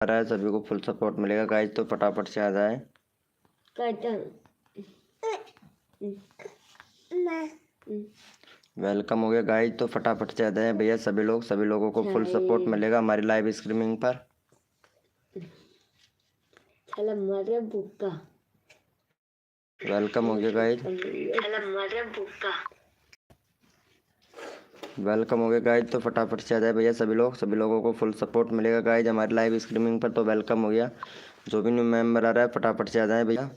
रहा है, सभी को फुल सपोर्ट मिलेगा गाइज, तो फटाफट से आ जाए। वेलकम हो गया गाइज, तो फटाफट से आ जाए भैया सभी लोगों को फुल सपोर्ट मिलेगा हमारी लाइव स्ट्रीमिंग पर। वेलकम हो गया गाइज, वेलकम हो गया गाइज, तो फटाफट से आ जाए भैया सभी लोगों को फुल सपोर्ट मिलेगा गाइज हमारी लाइव स्ट्रीमिंग पर। तो वेलकम हो गया, जो भी न्यू मेंबर आ रहा है फटाफट से आ जाए भैया।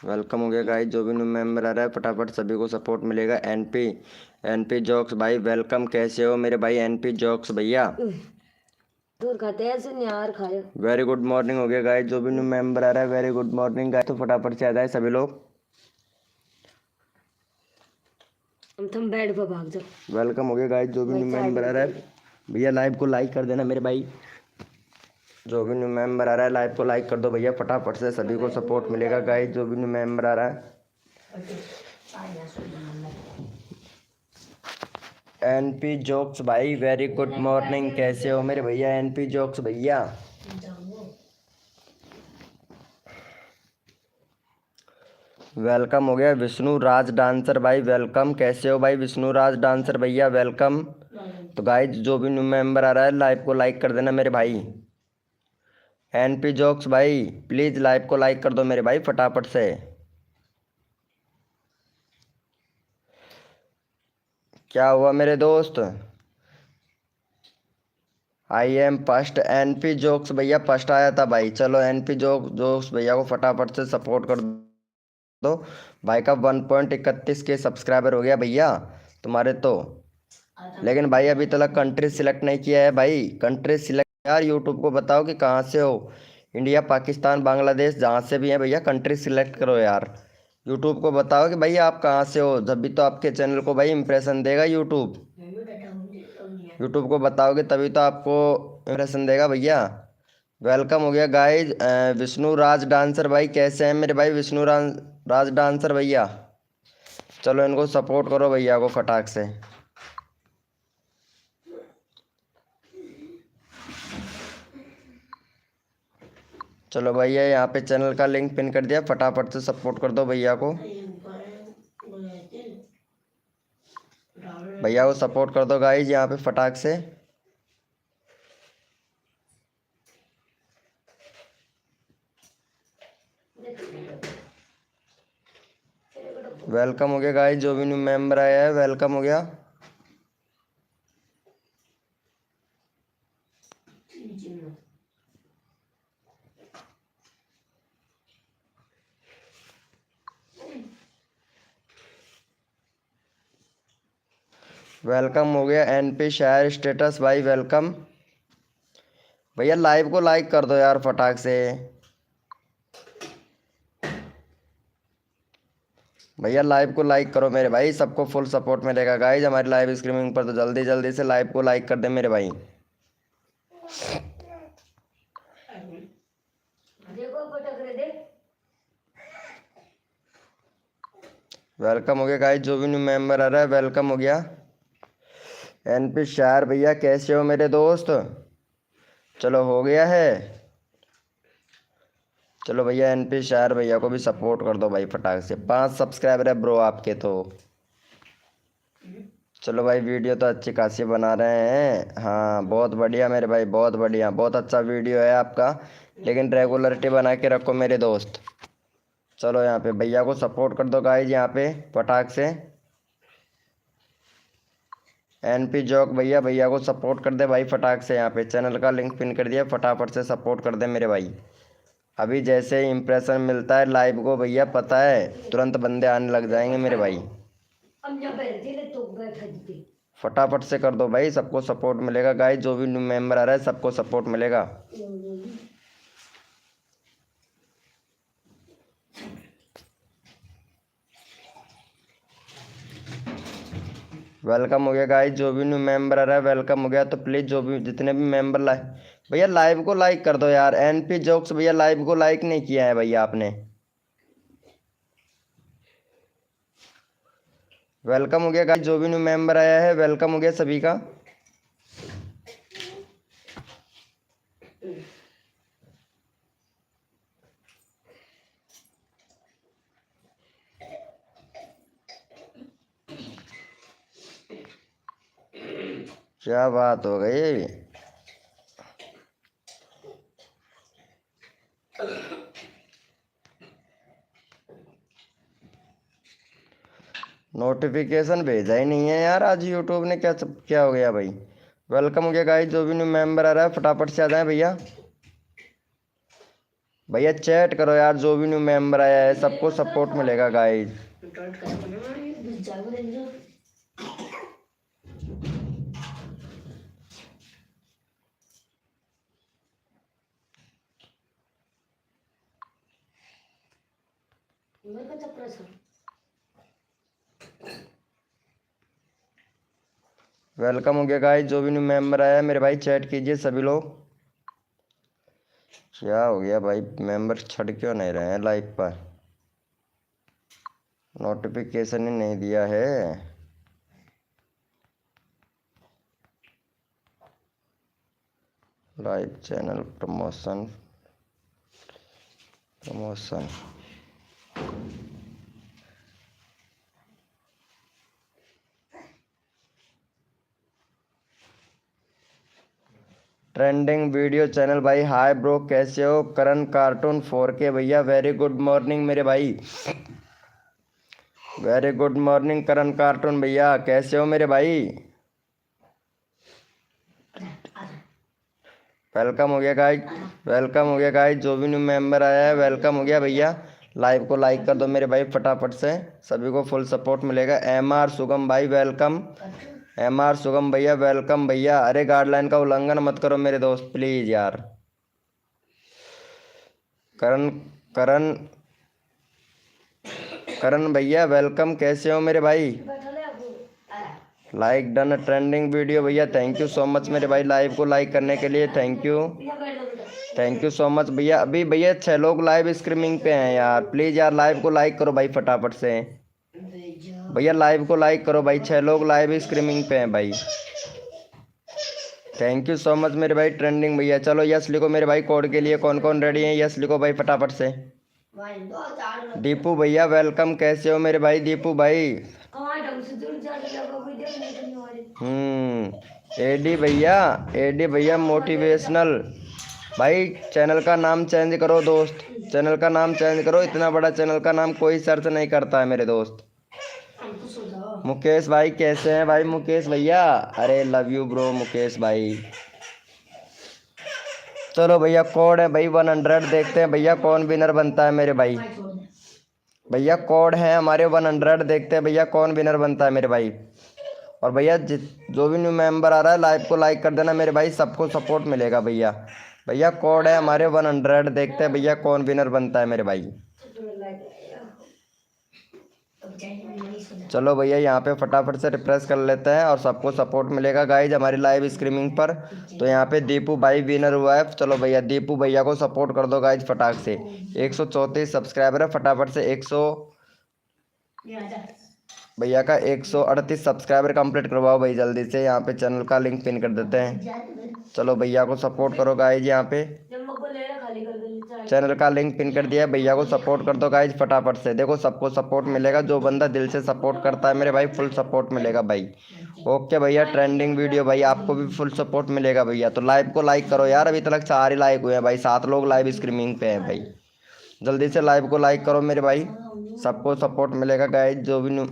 वेलकम हो गया गाइज, जो भी न्यू मेंबर आ रहा है फटाफट सभी को सपोर्ट मिलेगा। एनपी जॉक्स भाई वेलकम, कैसे हो मेरे भाई एनपी जॉक्स भैया? वेरी गुड मॉर्निंग हो गया गाइज, जो भी न्यू मेंबर आ रहा है वेरी गुड मॉर्निंग गाइज, तो फटाफट से आ जाए सभी लोग। तुम बेड पर भाग जाओ। वेलकम हो गया गाइज, जो भी न्यू मेंबर आ रहा है भैया लाइव को लाइक कर देना मेरे भाई। जो भी न्यू मेंबर आ रहा है लाइव को लाइक कर दो भैया फटाफट से, सभी को सपोर्ट मिलेगा गाइज। जो भी न्यू मेंबर आ रहा है एनपी जोक्स भाई वेरी गुड मॉर्निंग, कैसे हो मेरे भैया एनपी जोक्स भैया? वेलकम हो गया विष्णु राज डांसर भाई वेलकम, कैसे हो भाई विष्णु राज डांसर भैया वेलकम। तो गाइज जो भी न्यू मेंबर आ रहा है लाइव को लाइक कर देना मेरे भाई। एनपी जोक्स भाई प्लीज़ लाइव को लाइक कर दो मेरे भाई फटाफट से। क्या हुआ मेरे दोस्त? I am first, NP jokes भैया फर्स्ट आया था भाई। चलो एनपी जोक्स भैया को फटाफट से सपोर्ट कर दो भाई का 1.31 के सब्सक्राइबर हो गया भैया तुम्हारे तो। लेकिन भाई अभी तक कंट्री सिलेक्ट नहीं किया है भाई, कंट्री सिलेक्ट यार यूट्यूब को बताओ कि कहाँ से हो, इंडिया पाकिस्तान बांग्लादेश जहाँ से भी है भैया कंट्री सिलेक्ट करो यार। यूट्यूब को बताओ कि भैया आप कहाँ से हो, जब भी तो आपके चैनल को भाई इंप्रेशन देगा यूट्यूब। यूट्यूब को बताओगे तभी तो आपको इंप्रेशन देगा भैया। वेलकम हो गया गाइज विष्णु राज डांसर भाई, कैसे हैं मेरे भाई विष्णु राज डांसर भैया? चलो इनको सपोर्ट करो भैया को फटाक से। चलो भैया यहाँ पे चैनल का लिंक पिन कर दिया, फटाफट से सपोर्ट कर दो भैया को। भैया को सपोर्ट कर दो गाइज यहाँ पे फटाक से। वेलकम हो गया गाइज, जो भी न्यू मेंबर आया है वेलकम हो गया। वेलकम हो गया एनपी शायर स्टेटस भाई वेलकम। भैया लाइव को लाइक कर दो यार फटाक से। भैया लाइव को लाइक करो मेरे भाई, सबको फुल सपोर्ट मिलेगा गाइज हमारी लाइव स्ट्रीमिंग पर, तो जल्दी जल्दी से लाइव को लाइक कर दे मेरे भाई। वेलकम हो गया गाइज, जो भी न्यू मेंबर आ रहा है वेलकम हो गया। एनपी शायर भैया कैसे हो मेरे दोस्त? चलो हो गया है। चलो भैया एनपी शायर भैया को भी सपोर्ट कर दो भाई फटाक से, 5 सब्सक्राइबर है ब्रो आपके तो। चलो भाई वीडियो तो अच्छी खासी बना रहे हैं, हाँ बहुत बढ़िया मेरे भाई, बहुत बढ़िया, बहुत अच्छा वीडियो है आपका, लेकिन रेगुलरिटी बना के रखो मेरे दोस्त। चलो यहाँ पे भैया को सपोर्ट कर दो गाइज यहाँ पे फटाक से। एनपी जॉक भैया भैया को सपोर्ट कर दे भाई फटाक से, यहाँ पे चैनल का लिंक पिन कर दिया, फटाफट से सपोर्ट कर दे मेरे भाई। अभी जैसे ही इम्प्रेशन मिलता है लाइव को भैया पता है तुरंत बंदे आने लग जाएंगे मेरे भाई। फटाफट से कर दो भाई, सबको सपोर्ट मिलेगा गाइस, जो भी न्यू मेंबर आ रहा है सबको सपोर्ट मिलेगा। वेलकम हो गया गाइस, जो भी न्यू मेंबर आ रहा है वेलकम हो गया। तो प्लीज़ जो भी जितने भी मेंबर भैया लाइव को लाइक कर दो यार। एनपी जोक्स भैया लाइव को लाइक नहीं किया है भैया आपने। वेलकम हो गया गाइस, जो भी न्यू मेंबर आया है वेलकम हो गया सभी का। क्या बात हो गई। नोटिफिकेशन भेजा ही नहीं है यार आज यूट्यूब ने, क्या हो गया भाई। वेलकम हो गया गाइस, जो भी न्यू मेंबर आ रहा है फटाफट से आ जाए भैया। भैया चैट करो यार, जो भी न्यू मेंबर आया है सबको सपोर्ट मिलेगा गाइस। वेलकम हो गया गाइस, जो भी न्यू मेंबर आया है मेरे भाई चैट कीजिए सभी लोग। क्या हो गया भाई, मेंबर छड़ क्यों नहीं रहे हैं लाइव पर, नोटिफिकेशन ही नहीं दिया है। Live channel promotion promotion trending video channel भाई। हाय ब्रो, कैसे हो। करण कार्टून 4K भैया, वेरी गुड मॉर्निंग मेरे भाई, वेरी गुड मॉर्निंग करण कार्टून भैया, कैसे हो मेरे भाई। वेलकम हो गया गाइस, वेलकम हो गया गाइस, जो भी न्यू मेंबर आया है वेलकम हो गया भैया। लाइव को लाइक कर दो मेरे भाई फटाफट से, सभी को फुल सपोर्ट मिलेगा। MR सुगम भाई वेलकम, MR सुगम भैया वेलकम भैया। अरे गाइडलाइन का उल्लंघन मत करो मेरे दोस्त प्लीज यार। करण करण करण भैया वेलकम, कैसे हो मेरे भाई। लाइक डन, ट्रेंडिंग वीडियो भैया, थैंक यू सो मच मेरे भाई लाइव को लाइक करने के लिए, थैंक यू सो मच भैया। अभी भैया 6 लोग लाइव स्ट्रीमिंग पे हैं यार, प्लीज़ यार लाइव को लाइक करो भाई फटाफट से भैया, लाइव को लाइक करो भाई, 6 लोग लाइव स्ट्रीमिंग पे हैं भाई। थैंक यू सो मच मेरे भाई ट्रेंडिंग भैया। चलो यस लिखो मेरे भाई, कोड के लिए कौन कौन रेडी है, यस लिखो भाई फटाफट से। दीपू भैया वेलकम, कैसे हो मेरे भाई दीपू भाई। एडी भैया मोटिवेशनल भाई, चैनल का नाम चेंज करो दोस्त, चैनल का नाम चेंज करो, इतना बड़ा चैनल का नाम कोई सर्च नहीं करता है मेरे दोस्त। मुकेश भाई कैसे हैं भाई, मुकेश भैया, अरे लव यू ब्रो मुकेश भाई। चलो भैया कोड है भाई 100, देखते हैं भैया कौन विनर बनता है मेरे भाई। भैया कोड है हमारे 100, देखते हैं भैया कौन विनर बनता है मेरे भाई। और भैया जो भी न्यू मेंबर आ रहा है लाइव को लाइक कर देना मेरे भाई, सबको सपोर्ट मिलेगा भैया। भैया कोड है हमारे 100, देखते हैं भैया कौन विनर बनता है मेरे भाई। चलो भैया यहाँ पे फटाफट से रिफ्रेश कर लेते हैं और सबको सपोर्ट मिलेगा गाइज हमारी लाइव स्ट्रीमिंग पर। तो यहाँ पे दीपू भाई विनर हुआ है, चलो भैया दीपू भैया को सपोर्ट कर दो गाइज फटाक से। 134 सब्सक्राइबर है, फटाफट से 100 भैया का 138 सब्सक्राइबर कंप्लीट करवाओ भाई जल्दी से। यहाँ पे चैनल का लिंक पिन कर देते हैं, चलो भैया को सपोर्ट करो गाइज। यहाँ पे चैनल का लिंक पिन कर दिया, भैया को सपोर्ट कर दो गाइज फटाफट से। देखो सबको सपोर्ट मिलेगा, जो बंदा दिल से सपोर्ट करता है मेरे भाई फुल सपोर्ट मिलेगा भाई। ओके भैया ट्रेंडिंग वीडियो भाई, आपको भी फुल सपोर्ट मिलेगा भैया। तो लाइव को लाइक करो यार, अभी तक 4 लाइक हुए हैं भाई, 7 लोग लाइव स्ट्रीमिंग पे हैं भाई। जल्दी से लाइव को लाइक करो मेरे भाई, सबको सपोर्ट मिलेगा गाइज, जो भी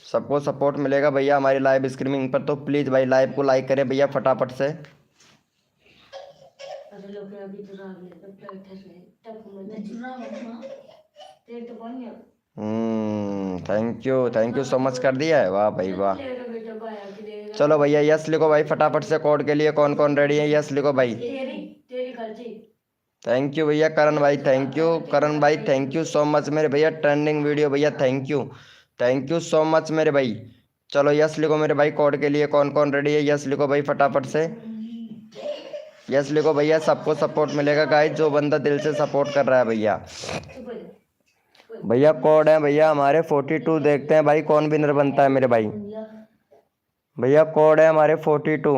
सबको सपोर्ट मिलेगा भैया हमारी लाइव स्ट्रीमिंग पर। तो प्लीज़ भाई लाइव को लाइक करें भैया फटाफट से। थैंक यू सो मच कर दिया है, वाह भाई वाह। चलो भैया यस लिखो भाई फटाफट से, कोड के लिए कौन कौन रेडी है, यस लिखो भाई। थैंक यू भैया करण भाई, थैंक यू करण भाई, थैंक यू सो मच मेरे भैया ट्रेंडिंग वीडियो भैया, थैंक यू सो मच मेरे भाई। चलो यस लिखो मेरे भाई, कोड के लिए कौन कौन रेडी है, यस लिखो भाई फटाफट से, यस लिखो भैया, सबको सपोर्ट मिलेगा गाइस, जो बंदा दिल से सपोर्ट कर रहा है भैया। भैया कोड है भैया हमारे 42। देखते हैं भाई कौन विनर बनता है मेरे भाई। भैया कोड है हमारे 42।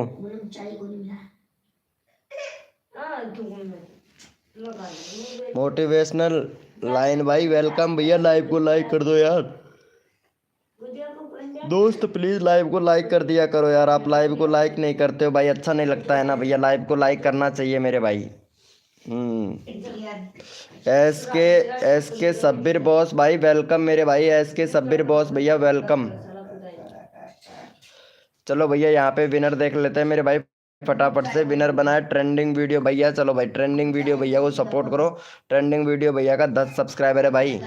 मोटिवेशनल लाइन भाई वेलकम भैया। लाइव को लाइक कर दो यार दोस्त, प्लीज लाइव को लाइक कर दिया करो यार। आप लाइव को लाइक नहीं करते हो भाई, अच्छा नहीं लगता है ना भैया। लाइव को लाइक करना चाहिए मेरे भाई। एस के सब्बिर बॉस भाई वेलकम मेरे भाई। के सब्बिर बॉस भैया वेलकम। चलो भैया यहाँ पे विनर देख लेते हैं मेरे भाई फटाफट से। विनर बनाया ट्रेंडिंग वीडियो भैया। चलो भाई ट्रेंडिंग वीडियो भैया को सपोर्ट करो। ट्रेंडिंग वीडियो भैया का 10 सब्सक्राइबर है भाई।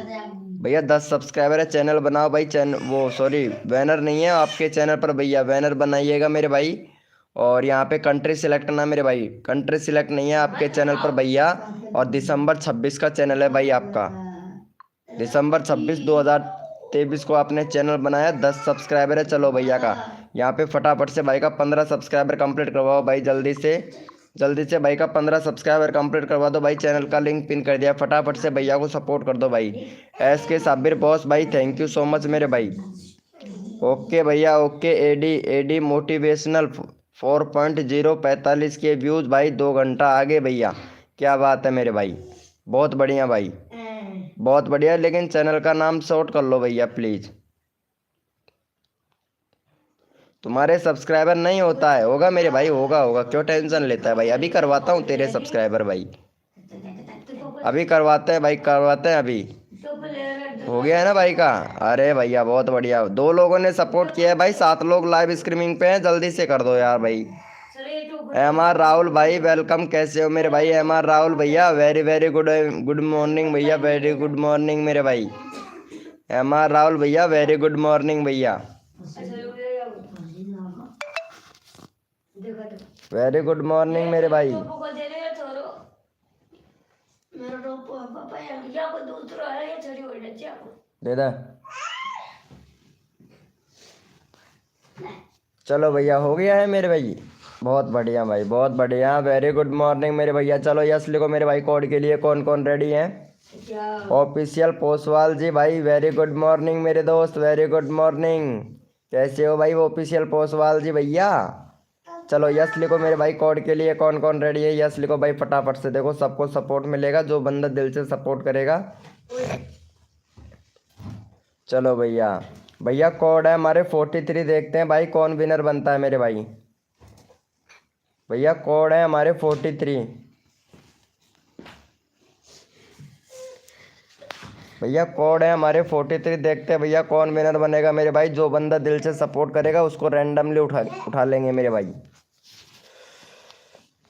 भैया 10 सब्सक्राइबर है। चैनल बनाओ भाई। चैनल वो सॉरी बैनर नहीं है आपके चैनल पर भैया, बैनर बनाइएगा मेरे भाई। और यहाँ पे कंट्री सिलेक्ट ना मेरे भाई, कंट्री सिलेक्ट नहीं है आपके चैनल पर भैया। और दिसंबर 26 का चैनल है भाई आपका। दिसंबर 26 2023 को आपने चैनल बनाया। 10 सब्सक्राइबर है। चलो भैया का यहाँ पे फटाफट से भाई का 15 सब्सक्राइबर कंप्लीट करवाओ भाई जल्दी से भाई का 15 सब्सक्राइबर कंप्लीट करवा दो भाई। चैनल का लिंक पिन कर दिया। फटाफट से भैया को सपोर्ट कर दो भाई। के साबिर बॉस भाई थैंक यू सो मच मेरे भाई। ओके भैया ओके। एडी मोटिवेशनल 4.0 45 के व्यूज भाई। 2 घंटा आगे भैया, क्या बात है मेरे भाई, बहुत बढ़िया भाई, बहुत बढ़िया। लेकिन चैनल का नाम शॉर्ट कर लो भैया प्लीज। तुम्हारे सब्सक्राइबर नहीं होता है, होगा मेरे भाई, होगा क्यों टेंशन लेता है भाई। अभी करवाता हूँ तेरे सब्सक्राइबर भाई, अभी करवाते हैं भाई, करवाते हैं अभी। हो गया है ना भाई का। अरे भैया बहुत बढ़िया। 2 लोगों ने सपोर्ट किया है भाई। 7 लोग लाइव स्ट्रीमिंग पे हैं, जल्दी से कर दो यार भाई। MR राहुल भाई वेलकम। कैसे हो मेरे भाई MR राहुल भैया। वेरी गुड मॉर्निंग भैया, वेरी गुड मॉर्निंग मेरे भाई। MR राहुल भैया वेरी गुड मॉर्निंग भैया, वेरी गुड मॉर्निंग मेरे भाई। दे दे। चलो भैया हो गया है मेरे भाई, बहुत बढ़िया भाई, बहुत बढ़िया। वेरी गुड मॉर्निंग मेरे भैया। चलो यस लिखो मेरे भाई। कोड के लिए कौन कौन रेडी है। ऑफिशियल पोसवाल जी भाई वेरी गुड मॉर्निंग मेरे दोस्त, वेरी गुड मॉर्निंग। कैसे हो भाई ऑफिशियल पोसवाल जी भैया। चलो यस लिखो मेरे भाई। कोड के लिए कौन कौन रेडी है, यस लिखो भाई फटाफट से। देखो सबको सपोर्ट मिलेगा, जो बंदा दिल से सपोर्ट करेगा। चलो भैया, भैया कोड है हमारे 43। देखते हैं भाई कौन विनर बनता है मेरे भाई। भैया कोड है हमारे 43। भैया कोड है हमारे 43। देखते हैं भैया कौन विनर बनेगा मेरे भाई। जो बंदा दिल से सपोर्ट करेगा उसको रैंडमली उठा लेंगे मेरे भाई।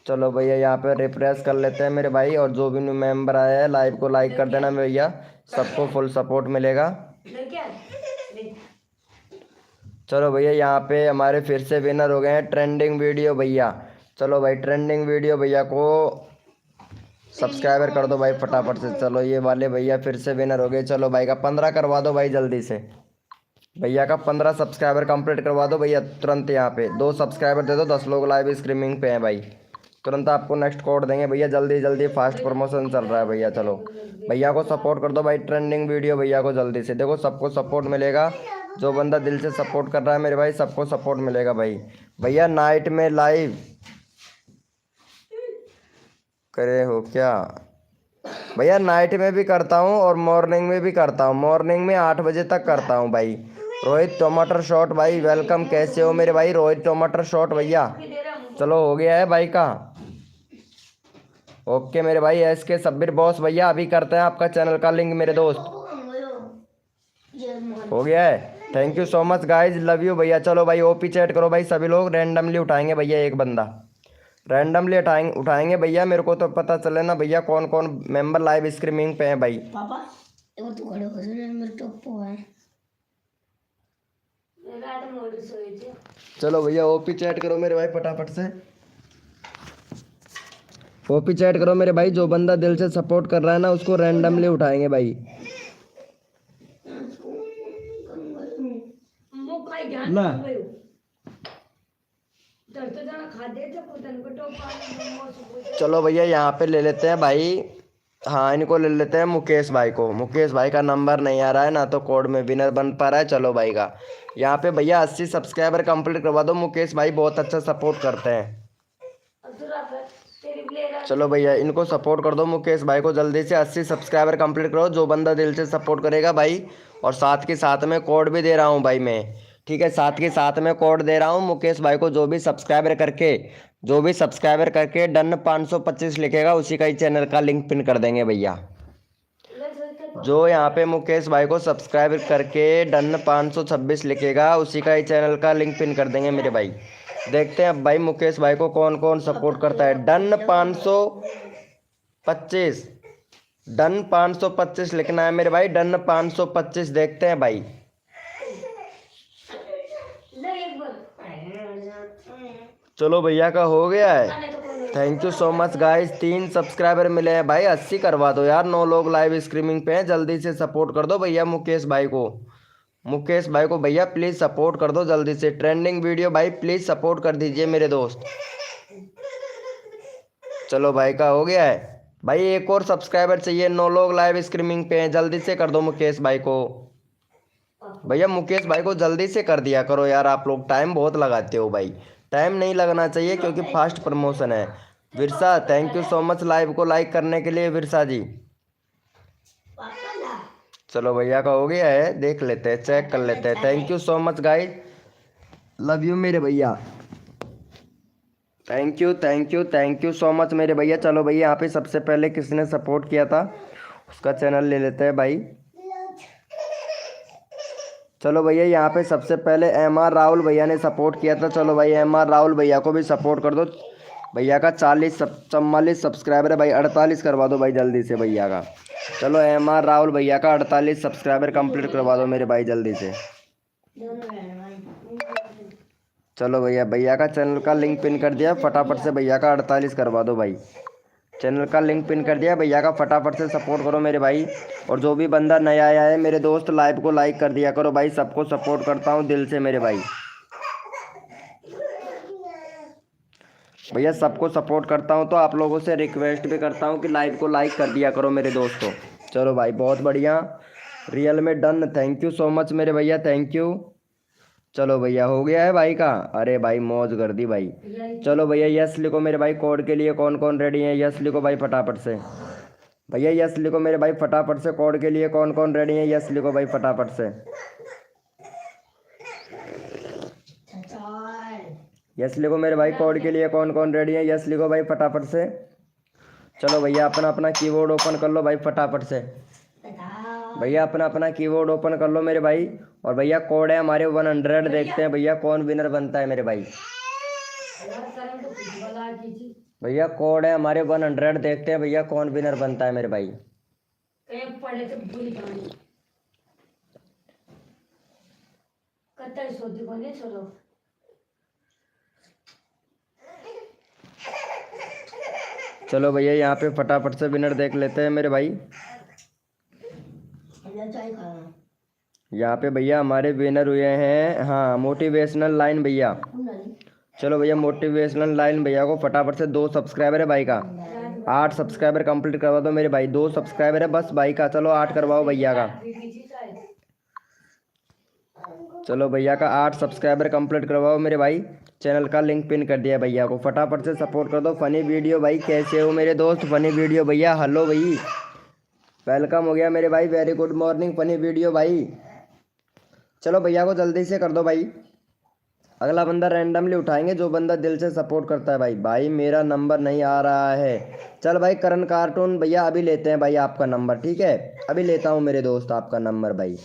चलो भैया यहाँ पे रिफ्रेश कर लेते हैं मेरे भाई। और जो भी न्यू मेंबर आया है लाइव को लाइक कर देना भैया, सबको फुल सपोर्ट मिलेगा। चलो भैया यहाँ पे हमारे फिर से विनर हो गए हैं ट्रेंडिंग वीडियो भैया। चलो भाई ट्रेंडिंग वीडियो भैया को सब्सक्राइबर कर दो भाई फटाफट से। चलो ये वाले भैया फिर से विनर हो गए। चलो भाई का 15 करवा दो भाई जल्दी से। भैया का 15 सब्सक्राइबर कंप्लीट करवा दो भैया तुरंत। यहाँ पे 2 सब्सक्राइबर दे दो। 10 लोग लाइव स्ट्रीमिंग पे हैं भाई, तुरंत आपको नेक्स्ट कोड देंगे भैया। जल्दी जल्दी फास्ट प्रमोशन चल रहा है भैया। चलो भैया को सपोर्ट कर दो भाई। ट्रेंडिंग वीडियो भैया को जल्दी से। देखो सबको सपोर्ट मिलेगा, जो बंदा दिल से सपोर्ट कर रहा है मेरे भाई सबको सपोर्ट मिलेगा भाई। भैया नाइट में लाइव करे हो क्या। भैया नाइट में भी करता हूँ और मॉर्निंग में भी करता हूँ। मॉर्निंग में 8 बजे तक करता हूँ भाई। रोहित टमाटर शॉट भाई वेलकम। कैसे हो मेरे भाई रोहित टमाटर शॉट भैया। चलो हो गया है भाई का। ओके मेरे भाई। के सब्बिर बॉस भैया अभी करते हैं आपका चैनल का लिंक मेरे दोस्त। हो गया है। Thank you so much guys, love you भैया। चलो भाई ओपी चैट करो भाई सभी लोग। रैंडमली उठाएंगे भैया, एक बंदा रैंडमली उठाएंगे भैया। मेरे को तो पता चले ना भैया कौन कौन मेंबर लाइव स्ट्रीमिंग पे हैं भाई। पापा एक बार तू खड़े हो जा, मेरे टोपो है। चलो भैया ओपी चैट करो मेरे भाई फटाफट से। ओपी चैट करो मेरे भाई। जो बंदा दिल से सपोर्ट कर रहा है ना उसको रैंडमली उठाएंगे भाई। ना चलो भैया यहाँ पे ले लेते हैं भाई हाँ इनको ले लेते हैं मुकेश भाई को। मुकेश भाई का नंबर नहीं आ रहा है ना, तो कोड में विनर बन पा रहा है। चलो भाई का यहाँ पे भैया 80 सब्सक्राइबर कंप्लीट करवा दो। मुकेश भाई बहुत अच्छा सपोर्ट करते हैं। चलो भैया इनको सपोर्ट कर दो मुकेश भाई को, जल्दी से 80 सब्सक्राइबर कंप्लीट करो जो बंदा दिल से सपोर्ट करेगा भाई। और साथ के साथ में कोड भी दे रहा हूँ भाई मैं, ठीक है, साथ के साथ में कोड दे रहा हूँ मुकेश भाई को। जो भी सब्सक्राइबर करके डन 525 लिखेगा उसी का ही चैनल का लिंक पिन कर देंगे भैया। जो यहाँ पे मुकेश भाई को सब्सक्राइब करके डन 526 लिखेगा उसी का ही चैनल का लिंक पिन कर देंगे मेरे भाई। देखते हैं अब भाई मुकेश भाई को कौन कौन सपोर्ट करता है। डन 525, डन 525 लिखना है मेरे भाई, डन 525। देखते हैं भाई। चलो भैया का हो गया है। Thank you so much guys, 3 subscriber मिले हैं भाई। 80 करवा दो यार, 9 लोग लाइव स्ट्रीमिंग पे हैं, जल्दी से सपोर्ट कर दो भैया मुकेश भाई को। मुकेश भाई को भैया प्लीज़ सपोर्ट कर दो जल्दी से। ट्रेंडिंग वीडियो भाई प्लीज़ सपोर्ट कर दीजिए मेरे दोस्त। चलो भाई का हो गया है भाई। एक और सब्सक्राइबर चाहिए, 9 लोग लाइव स्ट्रीमिंग पे हैं, जल्दी से कर दो मुकेश भाई को। भैया मुकेश भाई को जल्दी से कर दिया करो यार, आप लोग टाइम बहुत लगाते हो भाई। टाइम नहीं लगना चाहिए क्योंकि फास्ट प्रमोशन है। Virsa thank you so much live को लाइक करने के लिए विरसा जी। चलो भैया का हो गया है, देख लेते हैं, चेक कर लेते हैं। Thank you so much guys, love you मेरे भैया। थैंक यू सो मच मेरे भैया। चलो भैया यहाँ पे सबसे पहले किसने सपोर्ट किया था उसका चैनल ले लेते हैं भाई। चलो भैया यहाँ पे सबसे पहले MR राहुल भैया ने सपोर्ट किया था। चलो भाई MR राहुल भैया को भी सपोर्ट कर दो। भैया का 44 सब्सक्राइबर है भाई, 48 करवा दो भाई जल्दी से भैया का। चलो MR राहुल भैया का 48 सब्सक्राइबर कंप्लीट करवा दो मेरे भाई जल्दी से। चलो भैया, भैया का चैनल का लिंक पिन कर दिया, फटाफट से भैया का 48 करवा दो भाई। चैनल का लिंक पिन कर दिया भैया का, फटाफट से सपोर्ट करो मेरे भाई। और जो भी बंदा नया आया है मेरे दोस्त, लाइव को लाइक कर दिया करो भाई। सबको सपोर्ट करता हूँ दिल से मेरे भाई। भैया सबको सपोर्ट करता हूँ तो आप लोगों से रिक्वेस्ट भी करता हूँ कि लाइव को लाइक कर दिया करो मेरे दोस्तों। चलो भाई बहुत बढ़िया, रियल में done. Thank you so much मेरे भैया, थैंक यू। चलो भैया हो गया है भाई का। अरे भाई मौज कर दी भाई। चलो भैया यस लिखो मेरे भाई। कोड के लिए कौन कौन रेडी है, यस लिखो भाई फटाफट से। भैया यस लिखो मेरे भाई फटाफट से। कोड के लिए कौन कौन रेडी है, यस लिखो भाई फटाफट से। यस लिखो मेरे भाई। कोड के लिए कौन कौन रेडी है, यस लिखो भाई फटाफट से। चलो भैया अपना अपना कीबोर्ड ओपन कर लो भाई फटाफट से। भैया अपना अपना कीबोर्ड ओपन कर लो मेरे भाई। और भैया कोड है हमारे 100। देखते हैं भैया कौन विनर बनता है मेरे भाई। भैया कोड है हमारे 100, देखते हैं भैया कौन विनर बनता है मेरे भाई। चलो भैया यहाँ पे फटाफट से विनर देख लेते हैं मेरे भाई। यहाँ पे भैया हमारे विनर हुए हैं, हाँ मोटिवेशनल लाइन भैया। चलो भैया मोटिवेशनल लाइन भैया को फटाफट से 2 सब्सक्राइबर है भाई का, 8 सब्सक्राइबर कंप्लीट करवा दो मेरे भाई। 2 सब्सक्राइबर है बस भाई का, चलो 8 करवाओ भैया का। चलो भैया का 8 सब्सक्राइबर कंप्लीट करवाओ मेरे भाई। चैनल का लिंक पिन कर दिया भैया को, फटाफट से सपोर्ट कर दो। फनी वीडियो भाई कैसे हो मेरे दोस्त, फनी वीडियो भैया हेलो भाई, वेलकम हो गया मेरे भाई। Very good morning funny video भाई। चलो भैया को जल्दी से कर दो भाई। अगला बंदा रैंडमली उठाएंगे जो बंदा दिल से सपोर्ट करता है भाई। भाई मेरा नंबर नहीं आ रहा है। चल भाई करण कार्टून भैया अभी लेते हैं भाई आपका नंबर, ठीक है अभी लेता हूँ मेरे दोस्त आपका नंबर भाई।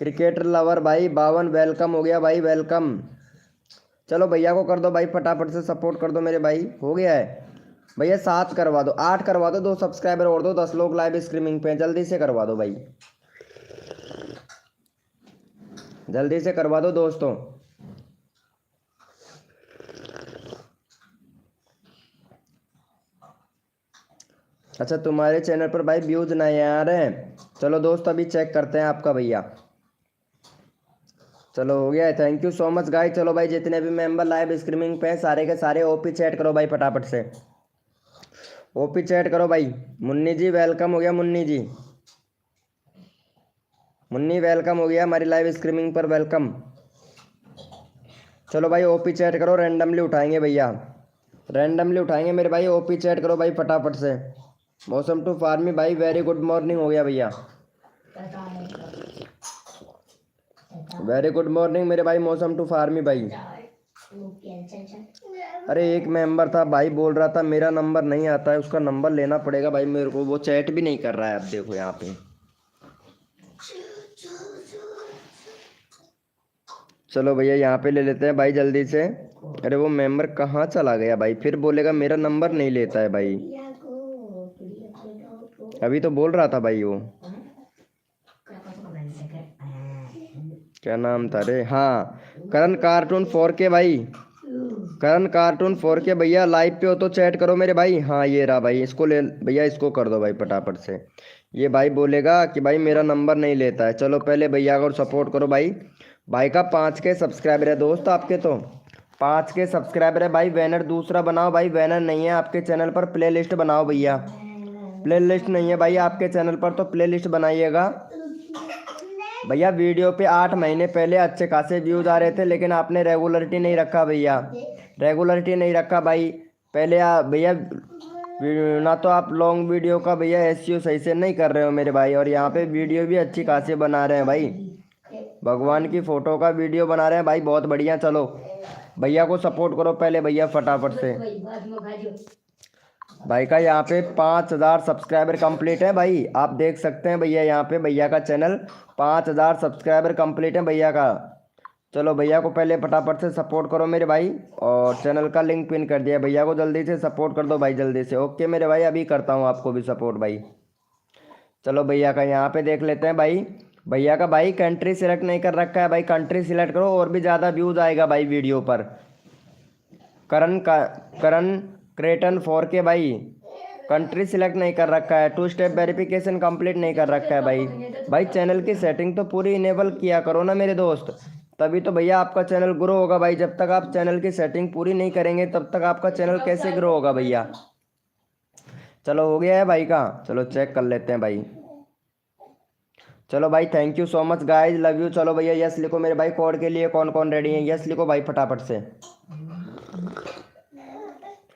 क्रिकेटर लवर भाई 52 वेलकम हो गया भाई, वेलकम। चलो भैया को कर दो भाई, फटाफट से सपोर्ट कर दो मेरे भाई। हो गया है भैया, 7 करवा दो, 8 करवा दो, 2 सब्सक्राइबर और दो, 10 लोग लाइव स्ट्रीमिंग पे जल्दी से करवा दो भाई, जल्दी से करवा दो दोस्तों। अच्छा तुम्हारे चैनल पर भाई व्यूज नहीं आ रहे हैं। चलो दोस्त अभी चेक करते हैं आपका भैया। चलो हो गया है, thank you so much guys. चलो भाई जितने भी मेंबर लाइव स्ट्रीमिंग पे हैं सारे के सारे ओपी चैट करो भाई फटाफट से। ओपी चैट करो भाई। मुन्नी जी वेलकम हो गया, मुन्नी जी, मुन्नी वेलकम हो गया हमारी लाइव स्ट्रीमिंग पर, वेलकम। चलो भाई ओपी चैट करो, रैंडमली उठाएंगे भैया, रैंडमली उठाएंगे मेरे भाई। ओपी चैट करो भाई फटाफट से। मौसम टू फार्मी भाई वेरी गुड मॉर्निंग हो गया भैया, वेरी गुड मॉर्निंग मेरे भाई मौसम टू फार्मी भाई। अरे एक मेंबर था भाई बोल रहा था मेरा नंबर नहीं आता है, उसका नंबर लेना पड़ेगा भाई मेरे को, वो चैट भी नहीं कर रहा है। अब देखो यहाँ पे, चलो भैया यहाँ पे ले लेते हैं भाई जल्दी से। अरे वो मेंबर कहाँ चला गया भाई, फिर बोलेगा मेरा नंबर नहीं लेता है भाई। अभी तो बोल रहा था भाई वो, क्या नाम था रे, हाँ करण कार्टून 4K भाई, करण कार्टून 4K भैया लाइव पे हो तो चैट करो मेरे भाई। हाँ ये रहा भाई, इसको ले भैया, इसको कर दो भाई फटाफट से। ये भाई बोलेगा कि भाई मेरा नंबर नहीं लेता है। चलो पहले भैया को सपोर्ट करो भाई। भाई का 5K सब्सक्राइबर है दोस्त आपके, तो 5K सब्सक्राइबर है भाई। बैनर दूसरा बनाओ भाई, बैनर नहीं है आपके चैनल पर, प्ले लिस्ट बनाओ भैया। प्ले लिस्ट नहीं है भाई आपके चैनल पर तो प्ले लिस्ट बनाइएगा भैया। वीडियो पे 8 महीने पहले अच्छे खासे व्यूज आ रहे थे, लेकिन आपने रेगुलरिटी नहीं रखा भैया, रेगुलरिटी नहीं रखा भाई। पहले भैया ना तो आप लॉन्ग वीडियो का भैया एसईओ सही से नहीं कर रहे हो मेरे भाई, और यहाँ पे वीडियो भी अच्छी खासी बना रहे हैं भाई, भगवान की फ़ोटो का वीडियो बना रहे हैं भाई, बहुत बढ़िया। चलो भैया को सपोर्ट करो पहले भैया फटाफट से। भाई का यहाँ पे 5000 सब्सक्राइबर कंप्लीट है भाई, आप देख सकते हैं भैया यहाँ पे भैया का चैनल 5000 सब्सक्राइबर कंप्लीट है भैया का। चलो भैया को पहले फटाफट से सपोर्ट करो मेरे भाई, और चैनल का लिंक पिन कर दिया, भैया को जल्दी से सपोर्ट कर दो भाई जल्दी से। ओके मेरे भाई, अभी करता हूँ आपको भी सपोर्ट भाई। चलो भैया का यहाँ पे देख लेते हैं भाई। भैया का भाई कंट्री सिलेक्ट नहीं कर रखा है भाई, कंट्री सिलेक्ट करो और भी ज़्यादा व्यूज़ आएगा भाई वीडियो पर। करण क्रेटन 4K भाई, कंट्री सिलेक्ट नहीं कर रखा है, 2 स्टेप वेरिफिकेशन कंप्लीट नहीं कर रखा है भाई। भाई चैनल की सेटिंग तो पूरी इनेबल किया करो ना मेरे दोस्त, तभी तो भैया आपका चैनल ग्रो होगा भाई। जब तक आप चैनल की सेटिंग पूरी नहीं करेंगे तब तक आपका चैनल कैसे ग्रो होगा भैया। चलो हो गया है भाई का, चलो चेक कर लेते हैं भाई। चलो भाई thank you so much guys, love you. चलो भैया यस लिखो मेरे भाई, कोड के लिए कौन कौन रेडी है, यस लिखो भाई फटाफट से।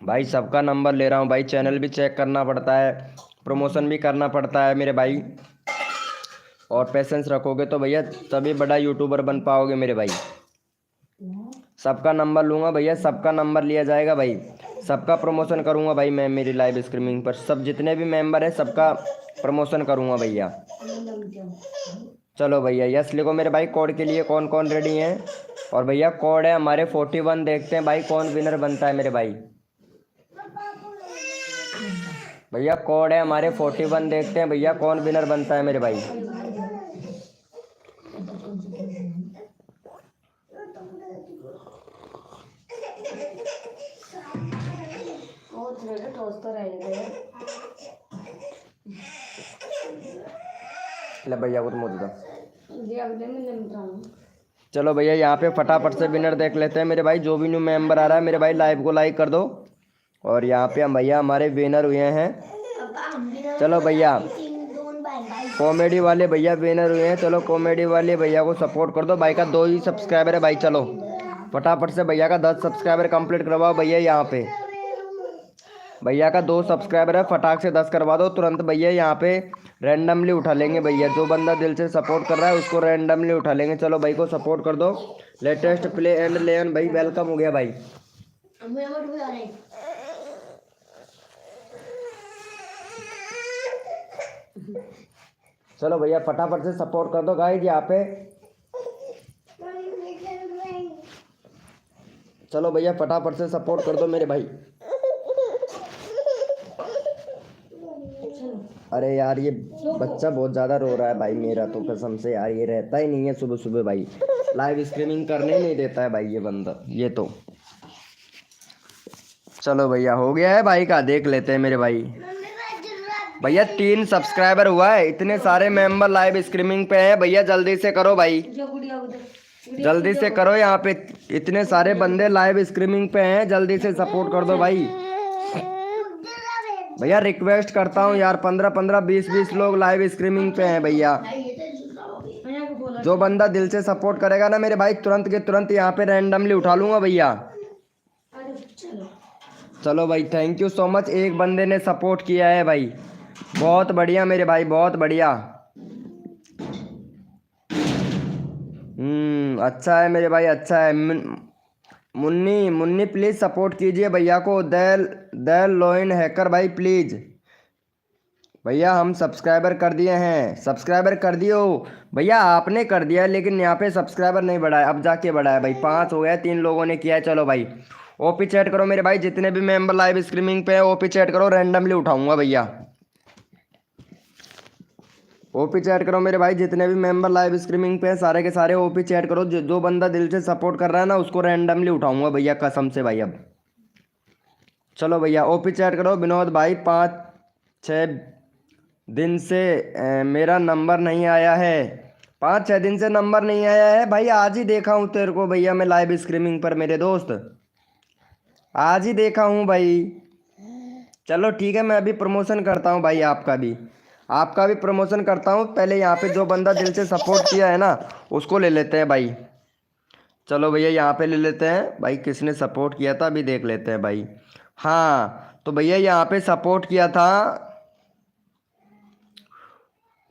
भाई सबका नंबर ले रहा हूँ भाई, चैनल भी चेक करना पड़ता है, प्रमोशन भी करना पड़ता है मेरे भाई, और पेशेंस रखोगे तो भैया तभी बड़ा यूट्यूबर बन पाओगे मेरे भाई। सबका नंबर लूँगा भैया, सबका नंबर लिया जाएगा भाई, सबका प्रमोशन करूँगा भाई मैं मेरी लाइव स्ट्रीमिंग पर। सब जितने भी मेंबर हैं सबका प्रमोशन करूँगा भैया। चलो भैया यस लिखो मेरे भाई, कोड के लिए कौन कौन रेडी हैं। और भैया कोड है हमारे 41, देखते हैं भाई कौन विनर बनता है मेरे भाई। भैया कोड है हमारे 41, देखते हैं भैया कौन विनर बनता है मेरे भाई। ले भैया को तो मोदी था। चलो भैया यहाँ पे फटाफट से विनर देख लेते हैं मेरे भाई। जो भी न्यू मेंबर आ रहा है मेरे भाई लाइव को लाइक कर दो, और यहाँ पे हम भैया हमारे विनर हुए हैं। चलो भैया कॉमेडी वाले भैया विनर हुए हैं, चलो कॉमेडी वाले भैया को सपोर्ट कर दो। भाई का 2 ही सब्सक्राइबर है भाई, चलो फटाफट से भैया का 10 सब्सक्राइबर कंप्लीट करवाओ भैया। यहाँ पे भैया का 2 सब्सक्राइबर है, फटाक से 10 करवा दो तुरंत भैया। यहाँ पे रैंडमली उठा लेंगे भैया, जो बंदा दिल से सपोर्ट कर रहा है उसको रैंडमली उठा लेंगे। चलो भाई को सपोर्ट कर दो। लेटेस्ट प्ले एंड लेन भाई वेलकम हो गया भाई। चलो भैया फटाफट से सपोर्ट कर दो गाइस यहाँ पे। चलो भैया फटाफट से सपोर्ट कर दो मेरे भाई। अरे यार ये बच्चा बहुत ज़्यादा रो रहा है भाई मेरा, तो कसम से यार ये रहता ही नहीं है सुबह सुबह भाई, लाइव स्ट्रीमिंग करने नहीं देता है भाई ये बंदा ये तो। चलो भैया हो गया है भाई का, देख लेते हैं मेरे भाई। भैया 3 सब्सक्राइबर हुआ है, इतने सारे मेंबर लाइव स्ट्रीमिंग पे हैं भैया, जल्दी से करो भाई, जल्दी से करो। यहाँ पे इतने सारे बंदे लाइव स्ट्रीमिंग पे हैं, जल्दी से सपोर्ट कर दो भाई। भैया रिक्वेस्ट करता हूँ यार, 15-15 20-20 लोग लाइव स्ट्रीमिंग पे हैं भैया। जो बंदा दिल से सपोर्ट करेगा ना मेरे भाई, तुरंत के तुरंत यहाँ पे रैंडमली उठा लूंगा भैया। चलो भाई, थैंक यू सो मच। एक बंदे ने सपोर्ट किया है भाई, बहुत बढ़िया मेरे भाई, बहुत बढ़िया। अच्छा है मेरे भाई, अच्छा है। मुन्नी मुन्नी प्लीज़ सपोर्ट कीजिए भैया को। दैल दैल लोइन हैकर भाई प्लीज़। भैया हम सब्सक्राइबर कर दिए हैं, सब्सक्राइबर कर दिए हो भैया, आपने कर दिया है, लेकिन यहाँ पे सब्सक्राइबर नहीं बढ़ा है, अब जाके बढ़ा है भाई। 5 हो गया, 3 लोगों ने किया है। चलो भाई ओपी चैट करो मेरे भाई, जितने भी मेंबर लाइव स्ट्रीमिंग पे है ओपी चैट करो, रैंडमली उठाऊंगा भैया। ओपी चैट करो मेरे भाई, जितने भी मेंबर लाइव स्ट्रीमिंग पे हैं सारे के सारे ओपी चैट करो। जो बंदा दिल से सपोर्ट कर रहा है ना, उसको रैंडमली उठाऊंगा भैया, कसम से भाई। अब चलो भैया ओपी चैट करो। विनोद भाई 5-6 दिन से मेरा नंबर नहीं आया है। 5-6 दिन से नंबर नहीं आया है भाई, आज ही देखा हूँ तेरे को भैया मैं लाइव स्ट्रीमिंग पर मेरे दोस्त, आज ही देखा हूँ भाई। चलो ठीक है, मैं अभी प्रमोशन करता हूँ भाई, आपका भी प्रमोशन करता हूँ। पहले यहाँ पे जो बंदा दिल से सपोर्ट किया है ना, उसको ले लेते हैं भाई। चलो भैया यहाँ पे ले लेते हैं भाई, किसने सपोर्ट किया था अभी देख लेते हैं भाई। हाँ तो भैया यहाँ पे सपोर्ट किया था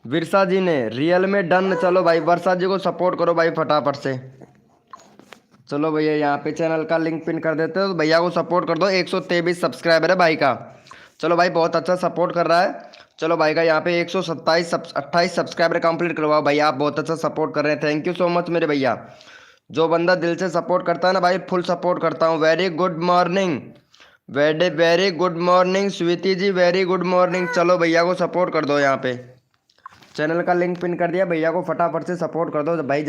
विरसा जी ने, रियल में डन। चलो भाई वर्षा जी को सपोर्ट करो भाई फटाफट से। चलो भैया यहाँ पे चैनल का लिंक पिन कर देते हो, तो भैया को सपोर्ट कर दो। 123 सब्सक्राइबर है भाई का। चलो भाई बहुत अच्छा सपोर्ट कर रहा है। चलो भाई का यहाँ पे 128 सब्सक्राइबर कंप्लीट करवाओ भाई, आप बहुत अच्छा सपोर्ट कर रहे हैं, थैंक यू सो मच मेरे भैया। जो बंदा दिल से सपोर्ट करता है ना भाई, फुल सपोर्ट करता हूँ। Very good morning, very very good morning Sweety ji, very good morning. चलो भैया को सपोर्ट कर दो, यहाँ पे चैनल का लिंक पिन कर दिया, भैया को फटाफट से सपोर्ट कर दो भाई,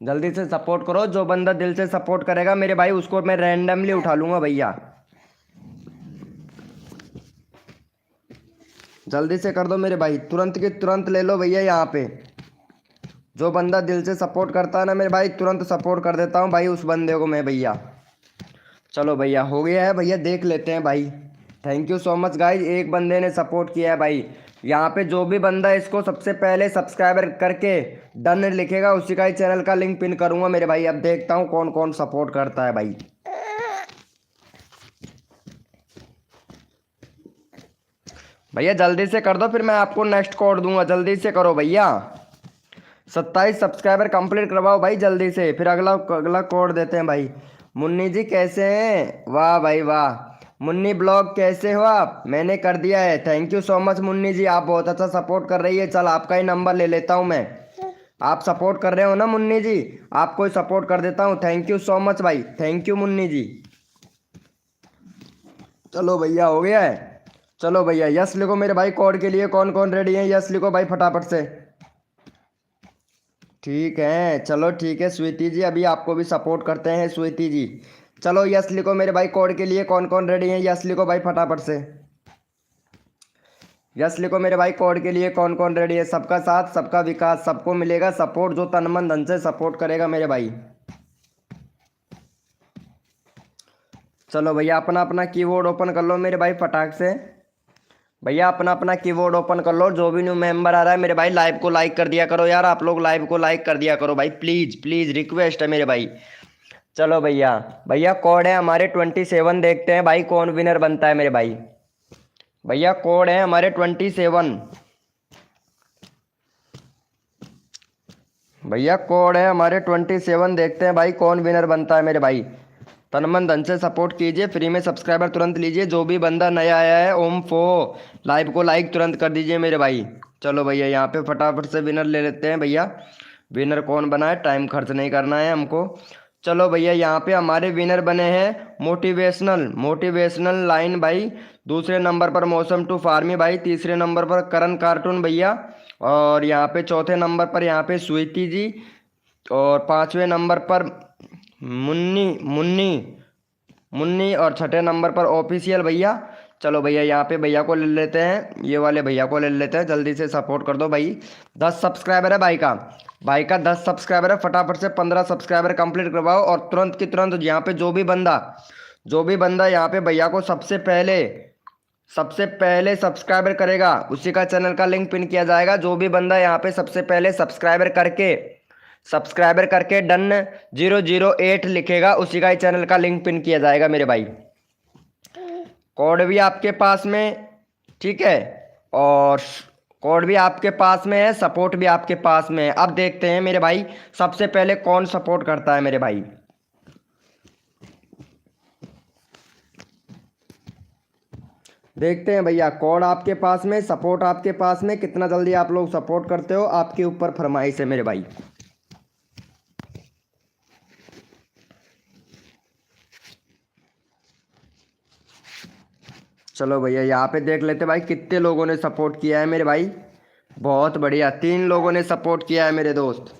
जल्दी से सपोर्ट करो। जो बंदा दिल से सपोर्ट करेगा मेरे भाई, उसको मैं रैंडमली उठा लूंगा भैया, जल्दी से कर दो मेरे भाई, तुरंत के तुरंत ले लो भैया। यहाँ पे जो बंदा दिल से सपोर्ट करता है ना मेरे भाई, तुरंत सपोर्ट कर देता हूँ भाई उस बंदे को मैं भैया। चलो भैया हो गया है भैया, देख लेते हैं भाई। Thank you so much guys, एक बंदे ने सपोर्ट किया है भाई। यहाँ पे जो भी बंदा इसको सबसे पहले सब्सक्राइबर करके डन लिखेगा, उसी का ही चैनल का लिंक पिन करूँगा मेरे भाई। अब देखता हूँ कौन कौन सपोर्ट करता है भाई। भैया जल्दी से कर दो, फिर मैं आपको नेक्स्ट कोड दूंगा, जल्दी से करो भैया। 27 सब्सक्राइबर कंप्लीट करवाओ भाई जल्दी से, फिर अगला अगला कोड देते हैं भाई। मुन्नी जी कैसे हैं? वाह भाई वाह। मुन्नी ब्लॉग कैसे हो आप? मैंने कर दिया है, thank you so much Munni ji, आप बहुत अच्छा सपोर्ट कर रही है। चल आपका ही नंबर ले लेता हूँ मैं, आप सपोर्ट कर रहे हो ना मुन्नी जी, आपको ही सपोर्ट कर देता हूँ। थैंक यू सो मच भाई, थैंक यू मुन्नी जी। चलो भैया हो गया है। चलो भैया यस लिखो मेरे भाई, कोड के लिए कौन कौन रेडी है, यस लिखो भाई फटाफट से। ठीक है चलो ठीक है स्वीति जी, अभी आपको भी सपोर्ट करते हैं स्वीति जी। चलो यस लिखो मेरे भाई, कोड के लिए कौन कौन रेडी है, यस लिखो भाई फटाफट से। यस लिखो मेरे भाई, कोड के लिए कौन कौन रेडी है। सबका साथ सबका विकास, सबको मिलेगा सपोर्ट जो तन मन धन से सपोर्ट करेगा मेरे भाई। चलो भैया अपना अपना कीबोर्ड ओपन कर लो मेरे भाई फटाक से। भैया अपना अपना कीबोर्ड ओपन कर लो। जो भी न्यू मेंबर आ रहा है मेरे भाई, लाइव को लाइक कर दिया करो यार, आप लोग लाइव को लाइक कर दिया करो भाई, प्लीज़ प्लीज़ रिक्वेस्ट है मेरे भाई। चलो भैया, भैया कोड है हमारे 27, देखते हैं भाई कौन विनर बनता है मेरे भाई। भैया कोड है हमारे 27, भैया कोड है हमारे 27, देखते हैं भाई कौन विनर बनता है मेरे भाई। तन मन धन से सपोर्ट कीजिए, फ्री में सब्सक्राइबर तुरंत लीजिए। जो भी बंदा नया आया है ओम फो, लाइव को लाइक तुरंत कर दीजिए मेरे भाई। चलो भैया यहाँ पे फटाफट से विनर ले लेते हैं भैया। विनर कौन बना है, टाइम खर्च नहीं करना है हमको। चलो भैया यहाँ पे हमारे विनर बने हैं मोटिवेशनल लाइन भाई, दूसरे नंबर पर मौसम टू फार्मी भाई, तीसरे नंबर पर करण कार्टून भैया, और यहाँ पे चौथे नंबर पर यहाँ पे स्वीति जी, और 5वें नंबर पर मुन्नी मुन्नी मुन्नी, और छठे नंबर पर ऑफिशियल भैया। चलो भैया यहाँ पे भैया को ले लेते हैं, ये वाले भैया को ले लेते हैं, जल्दी से सपोर्ट कर दो भाई। 10 सब्सक्राइबर है भाई का 10 सब्सक्राइबर है, फटाफट से 15 सब्सक्राइबर कंप्लीट करवाओ, और तुरंत की तुरंत यहाँ पे जो भी बंदा जो भी बंदा यहाँ पे भैया को सबसे पहले सब्सक्राइबर करेगा उसी का चैनल का लिंक पिन किया जाएगा। जो भी बंदा यहाँ पे सबसे पहले सब्सक्राइबर करके डन 008 लिखेगा उसी का ही चैनल का लिंक पिन किया जाएगा मेरे भाई। कोड भी आपके पास में, ठीक है, और कोड भी आपके पास में है, सपोर्ट भी आपके पास में है। अब देखते हैं मेरे भाई सबसे पहले कौन सपोर्ट करता है मेरे भाई। देखते हैं भैया, कोड आपके पास में, सपोर्ट आपके पास में, कितना जल्दी आप लोग सपोर्ट करते हो आपके ऊपर फरमाइश है मेरे भाई। चलो भैया यहाँ पे देख लेते भाई कितने लोगों ने सपोर्ट किया है मेरे भाई। बहुत बढ़िया, 3 लोगों ने सपोर्ट किया है मेरे दोस्त।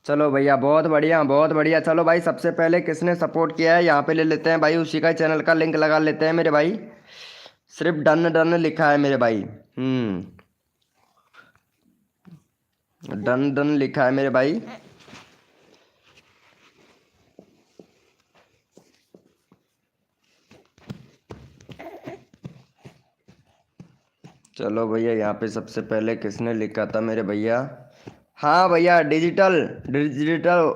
चलो भैया बहुत बढ़िया बहुत बढ़िया। चलो भाई सबसे पहले किसने सपोर्ट किया है यहाँ पे ले लेते हैं भाई, उसी का चैनल का लिंक लगा लेते हैं मेरे भाई। सिर्फ डन डन लिखा है मेरे भाई। डन डन लिखा है मेरे भाई। चलो भैया यहाँ पे सबसे पहले किसने लिखा था मेरे भैया, हाँ भैया डिजिटल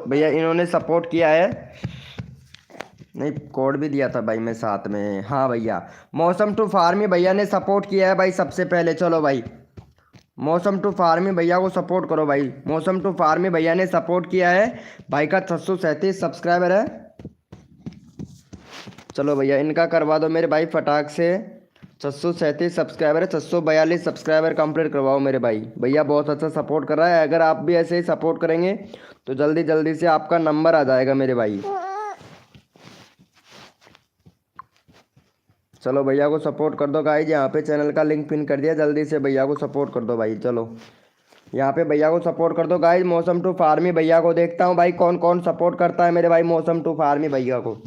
भैया इन्होंने सपोर्ट किया है। नहीं, कोड भी दिया था भाई मैं साथ में। हाँ भैया मौसम टू फार्मी भैया ने सपोर्ट किया है भाई सबसे पहले। चलो भाई मौसम टू फार्मी भैया को सपोर्ट करो भाई। मौसम टू फार्मी भैया ने सपोर्ट किया है भाई का 637 सब्सक्राइबर है। चलो भैया इनका करवा दो मेरे भाई फटाक से। 637 सब्सक्राइबर है, 642 सब्सक्राइबर कंप्लीट करवाओ मेरे भाई। भैया बहुत अच्छा सपोर्ट कर रहा है, अगर आप भी ऐसे ही सपोर्ट करेंगे तो जल्दी जल्दी से आपका नंबर आ जाएगा मेरे भाई। चलो भैया को सपोर्ट कर दो गाइज, यहाँ पे चैनल का लिंक पिन कर दिया, जल्दी से भैया को सपोर्ट कर दो भाई। चलो यहाँ पे भैया को सपोर्ट कर दो गाइज। मौसम टू फार्मी भैया को देखता हूँ भाई कौन कौन सपोर्ट करता है मेरे भाई मौसम टू फार्मी भैया को।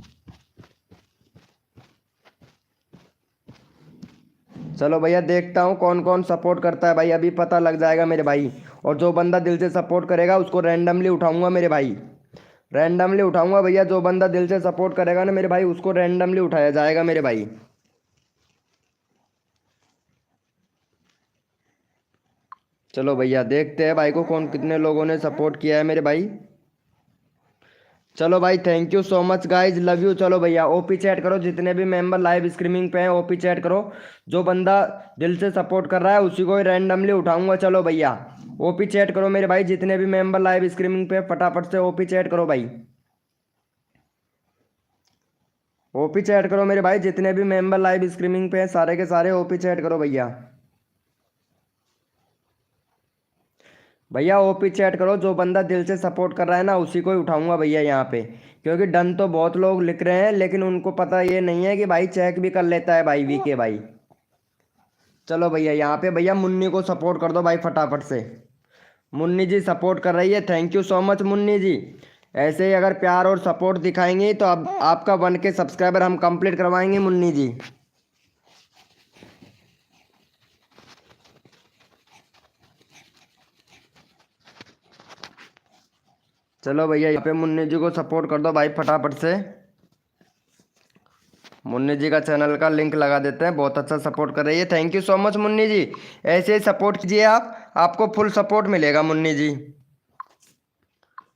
चलो भैया देखता हूँ कौन कौन सपोर्ट करता है भाई, अभी पता लग जाएगा मेरे भाई। और जो बंदा दिल से सपोर्ट करेगा उसको रैंडमली उठाऊंगा मेरे भाई, रैंडमली उठाऊंगा भैया। जो बंदा दिल से सपोर्ट करेगा ना मेरे भाई उसको रैंडमली उठाया जाएगा मेरे भाई। चलो भैया देखते हैं भाई को कौन कितने लोगों ने सपोर्ट किया है मेरे भाई। चलो भाई thank you so much guys, love you. चलो भैया ओपी चैट करो, जितने भी मेंबर लाइव स्ट्रीमिंग पे हैं ओपी चैट करो। जो बंदा दिल से सपोर्ट कर रहा है उसी को ही रैंडमली उठाऊंगा। चलो भैया ओपी चैट करो मेरे भाई, जितने भी मेंबर लाइव स्ट्रीमिंग पे फटाफट से ओपी चैट करो भाई। ओपी चैट करो मेरे भाई, जितने भी मेंबर लाइव स्ट्रीमिंग पे हैं सारे के सारे ओपी चैट करो भैया। भैया ओपी चैट करो, जो बंदा दिल से सपोर्ट कर रहा है ना उसी को ही उठाऊंगा भैया यहाँ पे। क्योंकि डन तो बहुत लोग लिख रहे हैं लेकिन उनको पता ये नहीं है कि भाई चेक भी कर लेता है भाई वीके भाई। चलो भैया यहाँ पे भैया मुन्नी को सपोर्ट कर दो भाई फटाफट से। मुन्नी जी सपोर्ट कर रही है, thank you so much Munni ji. ऐसे ही अगर प्यार और सपोर्ट दिखाएंगे तो अब आपका 1K सब्सक्राइबर हम कंप्लीट करवाएंगे मुन्नी जी। चलो भैया यहाँ पे मुन्नी जी को सपोर्ट कर दो भाई फटाफट से। मुन्नी जी का चैनल का लिंक लगा देते हैं, बहुत अच्छा सपोर्ट कर रही है, thank you so much Munni ji. ऐसे ही सपोर्ट कीजिए आप, आपको फुल सपोर्ट मिलेगा मुन्नी जी।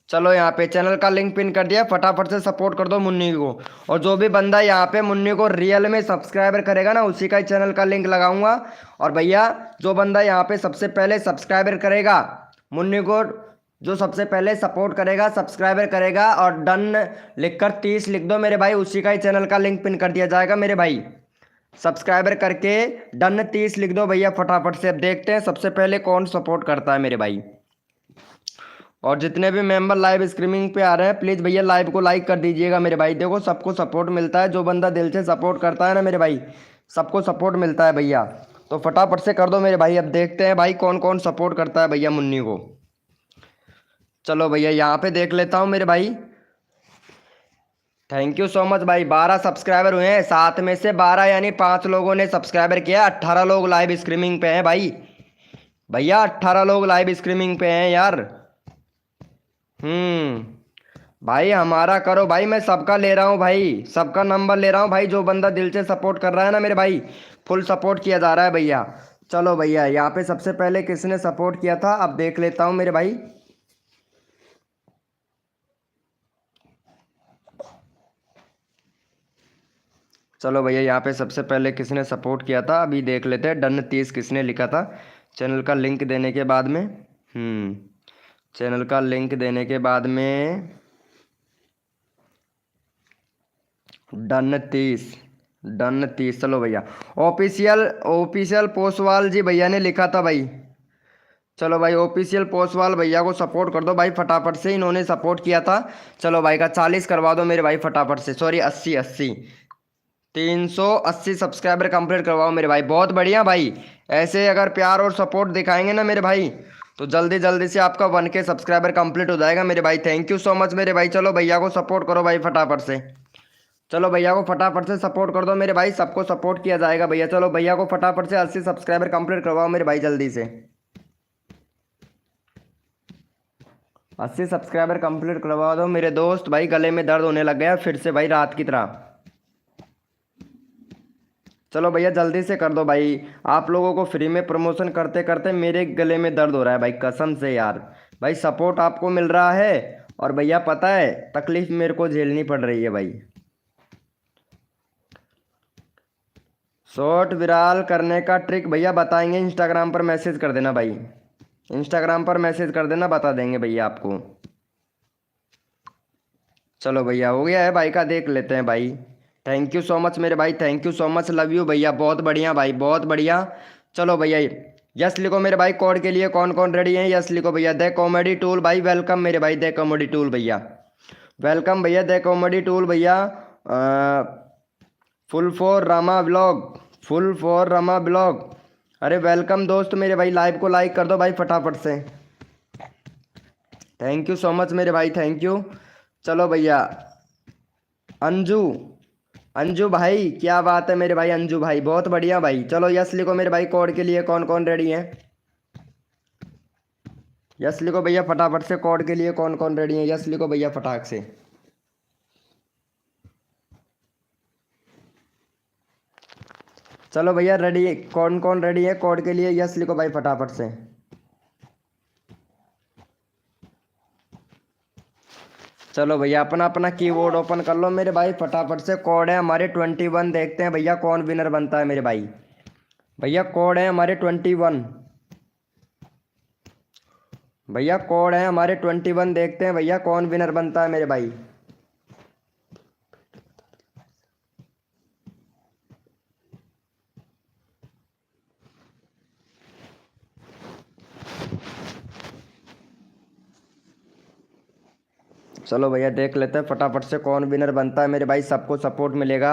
चलो यहाँ पे चैनल का लिंक पिन कर दिया, फटाफट से सपोर्ट कर दो मुन्नी को। और जो भी बंदा यहाँ पे मुन्नी को रियल में सब्सक्राइबर करेगा ना उसी का ही चैनल का लिंक लगाऊंगा। और भैया जो बंदा यहाँ पे सबसे पहले सब्सक्राइबर करेगा मुन्नी को, जो सबसे पहले सपोर्ट करेगा सब्सक्राइबर करेगा और डन लिखकर 30 लिख दो मेरे भाई, उसी का ही चैनल का लिंक पिन कर दिया जाएगा मेरे भाई। सब्सक्राइबर करके डन 30 लिख दो भैया फटाफट से। अब देखते हैं सबसे पहले कौन सपोर्ट करता है मेरे भाई। और जितने भी मेंबर लाइव स्ट्रीमिंग पे आ रहे हैं प्लीज़ भैया लाइव को लाइक कर दीजिएगा मेरे भाई। देखो सबको सपोर्ट मिलता है, जो बंदा दिल से सपोर्ट करता है ना मेरे भाई सबको सपोर्ट मिलता है भैया। तो फटाफट से कर दो मेरे भाई। अब देखते हैं भाई कौन कौन सपोर्ट करता है भैया मुन्नी को। चलो भैया यहाँ पे देख लेता हूँ मेरे भाई, थैंक यू सो मच भाई। 12 सब्सक्राइबर हुए हैं, 7 में से 12 यानी 5 लोगों ने सब्सक्राइबर किया। 18 लोग लाइव स्ट्रीमिंग पे हैं भाई। भैया 18 लोग लाइव स्ट्रीमिंग पे हैं यार। भाई हमारा करो भाई, मैं सबका ले रहा हूँ भाई, सबका नंबर ले रहा हूँ भाई। जो बंदा दिल से सपोर्ट कर रहा है ना मेरे भाई, फुल सपोर्ट किया जा रहा है भैया। चलो भैया, यहाँ पे सबसे पहले किसने सपोर्ट किया था अब देख लेता हूँ मेरे भाई। चलो भैया, यहाँ पे सबसे पहले किसने सपोर्ट किया था अभी देख लेते हैं। डन 30 किसने लिखा था। चैनल का लिंक देने के बाद में चैनल का लिंक देने के बाद में डन 30 चलो भैया। ऑफिशियल ऑफिशियल पोसवाल जी भैया ने लिखा था भाई। चलो भाई, ऑफिशियल पोसवाल भैया को सपोर्ट कर दो भाई फटाफट से, इन्होंने सपोर्ट किया था। चलो भाई का 40 करवा दो मेरे भाई फटाफट से, सॉरी 80 380 सब्सक्राइबर कंप्लीट करवाओ मेरे भाई। बहुत बढ़िया भाई, ऐसे अगर प्यार और सपोर्ट दिखाएंगे ना मेरे भाई, तो जल्दी जल्दी से आपका 1K सब्सक्राइबर कंप्लीट हो जाएगा मेरे भाई। थैंक यू सो मच मेरे भाई। चलो भैया को सपोर्ट करो भाई फटाफट से। चलो भैया को फटाफट से सपोर्ट कर दो मेरे भाई, सबको सपोर्ट किया जाएगा भैया। चलो भैया को फटाफट से 80 सब्सक्राइबर कंप्लीट करवाओ मेरे भाई जल्दी से। 80 सब्सक्राइबर कंप्लीट करवा दो मेरे दोस्त। भाई गले में दर्द होने लग गया फिर से भाई, रात की तरह। चलो भैया जल्दी से कर दो भाई। आप लोगों को फ्री में प्रमोशन करते करते मेरे गले में दर्द हो रहा है भाई, कसम से यार। भाई सपोर्ट आपको मिल रहा है और भैया पता है तकलीफ मेरे को झेलनी पड़ रही है भाई। शॉर्ट विराल करने का ट्रिक भैया बताएंगे, इंस्टाग्राम पर मैसेज कर देना भाई। इंस्टाग्राम पर मैसेज कर देना, बता देंगे भैया आपको। चलो भैया हो गया है भाई का, देख लेते हैं भाई। थैंक यू सो मच मेरे भाई, thank you so much, love you भैया, बहुत बढ़िया भाई बहुत बढ़िया। चलो भैया यस लिखो मेरे भाई, कोड के लिए कौन कौन रेडी है यस लिखो भैया। द कॉमेडी टूल भाई वेलकम मेरे भाई, द कॉमेडी टूल भैया वेलकम भैया। द कॉमेडी टूल भैया full for Rama blog, full for Rama blog. अरे वेलकम दोस्त मेरे भाई, लाइव को लाइक कर दो भाई फटाफट से। थैंक यू सो मच मेरे भाई, थैंक यू। चलो भैया अंजू, अंजू भाई क्या बात है मेरे भाई, अंजू भाई बहुत बढ़िया भाई। चलो यस लिखो मेरे भाई, कोड के लिए कौन कौन रेडी है यस लिखो भैया फटाफट से। कोड के लिए कौन कौन रेडी है यस लिखो भैया फटाक से। चलो भैया रेडी, कौन कौन रेडी है कोड के लिए यस लिखो भाई फटाफट से। चलो भैया अपना अपना कीबोर्ड ओपन कर लो मेरे भाई फटाफट से। कोड है हमारे 21, देखते हैं भैया कौन विनर बनता है मेरे भाई। भैया कोड है हमारे 21, भैया कोड है हमारे 21, देखते हैं भैया कौन विनर बनता है मेरे भाई। चलो भैया देख लेते हैं फटाफट से कौन विनर बनता है मेरे भाई। सबको सपोर्ट मिलेगा,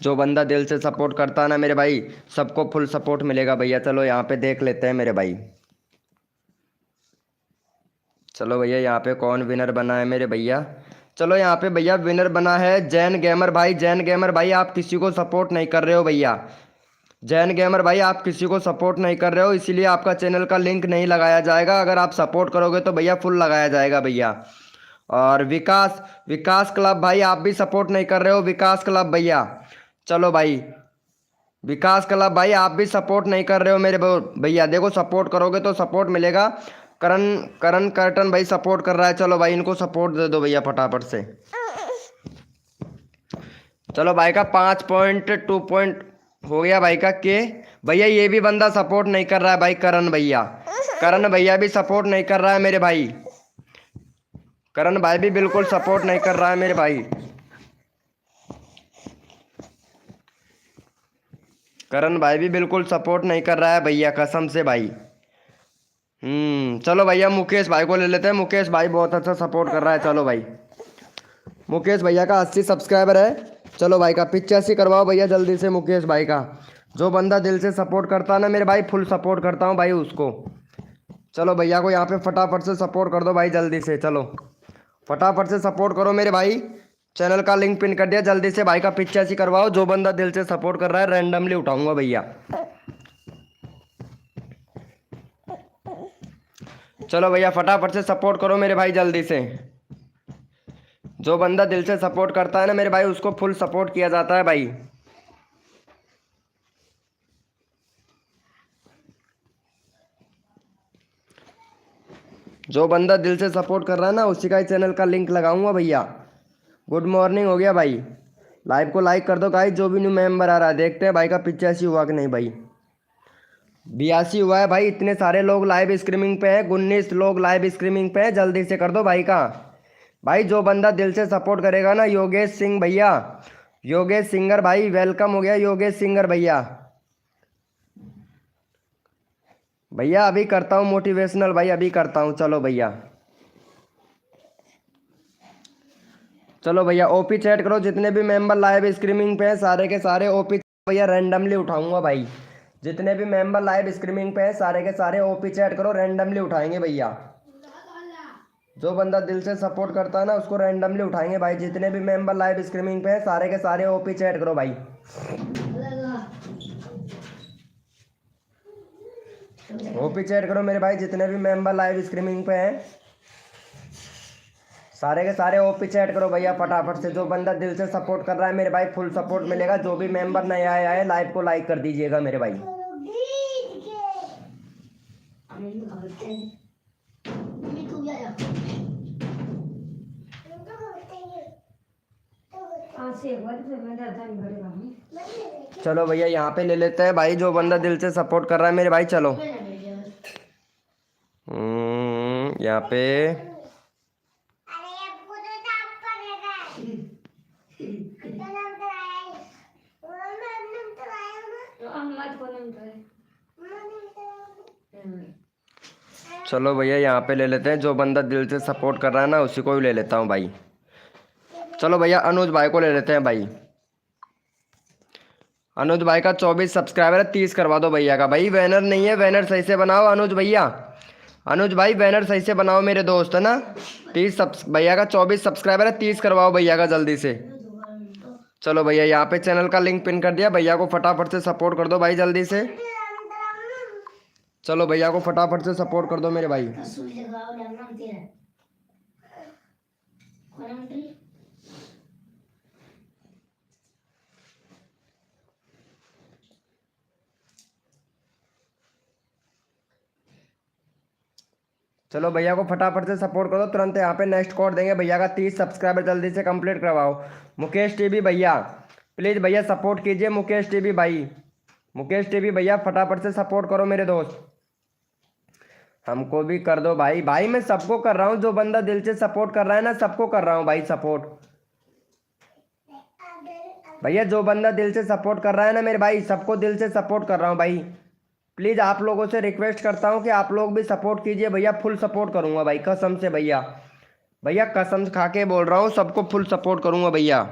जो बंदा दिल से सपोर्ट करता है ना मेरे भाई, सबको फुल सपोर्ट मिलेगा भैया। चलो यहाँ पे देख लेते हैं मेरे भाई। चलो भैया यहाँ पे कौन विनर बना है मेरे भैया। चलो यहाँ पे भैया विनर बना है जैन गेमर भाई। जैन गेमर भाई आप किसी को सपोर्ट नहीं कर रहे हो भैया। जैन गेमर भाई आप किसी को सपोर्ट नहीं कर रहे हो, इसीलिए आपका चैनल का लिंक नहीं लगाया जाएगा। अगर आप सपोर्ट करोगे तो भैया फुल लगाया जाएगा भैया। और विकास, विकास क्लब भाई आप भी सपोर्ट नहीं कर रहे हो, विकास क्लब भैया। चलो भाई विकास क्लब भाई आप भी सपोर्ट नहीं कर रहे हो मेरे भैया। देखो सपोर्ट करोगे तो सपोर्ट मिलेगा। करण करण कर्टन भाई सपोर्ट कर रहा है, चलो भाई इनको सपोर्ट दे दो भैया फटाफट से। चलो भाई का 5.2 पॉइंट हो गया भाई का के। भैया ये भी बंदा सपोर्ट नहीं कर रहा है भाई, करण भैया। करण भैया भी सपोर्ट नहीं कर रहा है मेरे भाई। करण भाई भी बिल्कुल सपोर्ट नहीं कर रहा है मेरे भाई। करण भाई भी बिल्कुल सपोर्ट नहीं कर रहा है भैया, कसम से भाई। चलो भैया मुकेश भाई को ले लेते हैं। मुकेश भाई बहुत अच्छा सपोर्ट कर रहा है। चलो भाई मुकेश भैया का 80 सब्सक्राइबर है। चलो भाई का 85 करवाओ भैया जल्दी से मुकेश भाई का। जो बंदा दिल से सपोर्ट करता है ना मेरे भाई, फुल सपोर्ट करता हूँ भाई उसको। चलो भैया को यहाँ पे फटाफट से सपोर्ट कर दो भाई जल्दी से। चलो फटाफट से सपोर्ट करो मेरे भाई। चैनल का लिंक पिन कर दिया, जल्दी से भाई का 85 करवाओ। जो बंदा दिल से सपोर्ट कर रहा है रैंडमली उठाऊंगा भैया। चलो भैया फटाफट से सपोर्ट करो मेरे भाई जल्दी से। जो बंदा दिल से सपोर्ट करता है ना मेरे भाई उसको फुल सपोर्ट किया जाता है भाई। जो बंदा दिल से सपोर्ट कर रहा है ना उसी का ही चैनल का लिंक लगाऊंगा भैया। गुड मॉर्निंग हो गया भाई। लाइव को लाइक कर दो गाइस। जो भी न्यू मेंबर आ रहा है देखते हैं भाई का 85 हुआ कि नहीं भाई। 82 हुआ है भाई। इतने सारे लोग लाइव स्ट्रीमिंग पे हैं। 19 लोग लाइव स्ट्रीमिंग पे हैं। जल्दी से कर दो भाई का। भाई जो बंदा दिल से सपोर्ट करेगा ना, योगेश सिंह भैया, योगेश सिंगर भाई, वेलकम हो गया योगेश सिंगर भैया। भैया अभी करता हूँ मोटिवेशनल भाई, अभी करता हूँ। चलो भैया, चलो भैया ओपी चैट करो। जितने भी मेंबर लाइव स्ट्रीमिंग पे हैं सारे के सारे ओपी भैया रैंडमली उठाऊंगा भाई। जितने भी मेंबर लाइव स्ट्रीमिंग पे हैं सारे के सारे ओपी चैट करो, रैंडमली उठाएंगे भैया। जो बंदा दिल से सपोर्ट करता है ना उसको रैंडमली उठाएंगे भाई। जितने भी मेंबर लाइव स्ट्रीमिंग पे हैं सारे के सारे ओपी चैट करो भाई। ओपी चैट करो मेरे भाई। जितने भी मेंबर लाइव स्ट्रीमिंग पे हैं सारे के सारे ओपी चैट करो भैया फटाफट से। जो बंदा दिल से सपोर्ट कर रहा है मेरे भाई फुल सपोर्ट मिलेगा। जो भी मेंबर नया आया है लाइव को लाइक कर दीजिएगा मेरे भाई। चलो भैया यहाँ पे ले लेते हैं भाई। जो बंदा दिल से सपोर्ट कर रहा है मेरे भाई चलो यहाँ पे चलो भैया यहाँ पे ले लेते हैं। जो बंदा दिल से सपोर्ट कर रहा है ना उसी को ही ले लेता हूँ भाई। चलो भैया अनुज भाई को ले लेते हैं भाई। अनुज भाई का 24 सब्सक्राइबर है, 30 करवा दो भैया का। भाई बैनर नहीं है, बैनर सही से बनाओ अनुज भैया। अनुज भाई बैनर सही से बनाओ मेरे दोस्त है ना। 30 भैया का 24 सब्सक्राइबर है, 30 करवाओ भैया का जल्दी से। चलो भैया यहाँ पे चैनल का लिंक पिन कर दिया। भैया को फटाफट से सपोर्ट कर दो भाई जल्दी से। चलो भैया को फटाफट से सपोर्ट कर दो मेरे भाई। चलो भैया को फटाफट से सपोर्ट करो। तुरंत यहाँ पे नेक्स्ट कोड देंगे भैया का 30 सब्सक्राइबर जल्दी से कंप्लीट करवाओ। मुकेश टीवी भैया प्लीज़ भैया सपोर्ट कीजिए। मुकेश टीवी भाई, मुकेश टीवी भैया फटाफट से सपोर्ट करो मेरे दोस्त। हमको भी कर दो भाई। भाई मैं सबको कर रहा हूँ। जो बंदा दिल से सपोर्ट कर रहा है ना सबको कर रहा हूँ भाई सपोर्ट। भैया जो बंदा दिल से सपोर्ट कर रहा है ना मेरे भाई सबको दिल से सपोर्ट कर रहा हूँ भाई। प्लीज़ आप लोगों से रिक्वेस्ट करता हूँ कि आप लोग भी सपोर्ट कीजिए भैया। फुल सपोर्ट करूँगा भाई कसम से भैया। भैया कसम खा के बोल रहा हूँ सबको फुल सपोर्ट करूँगा भैया।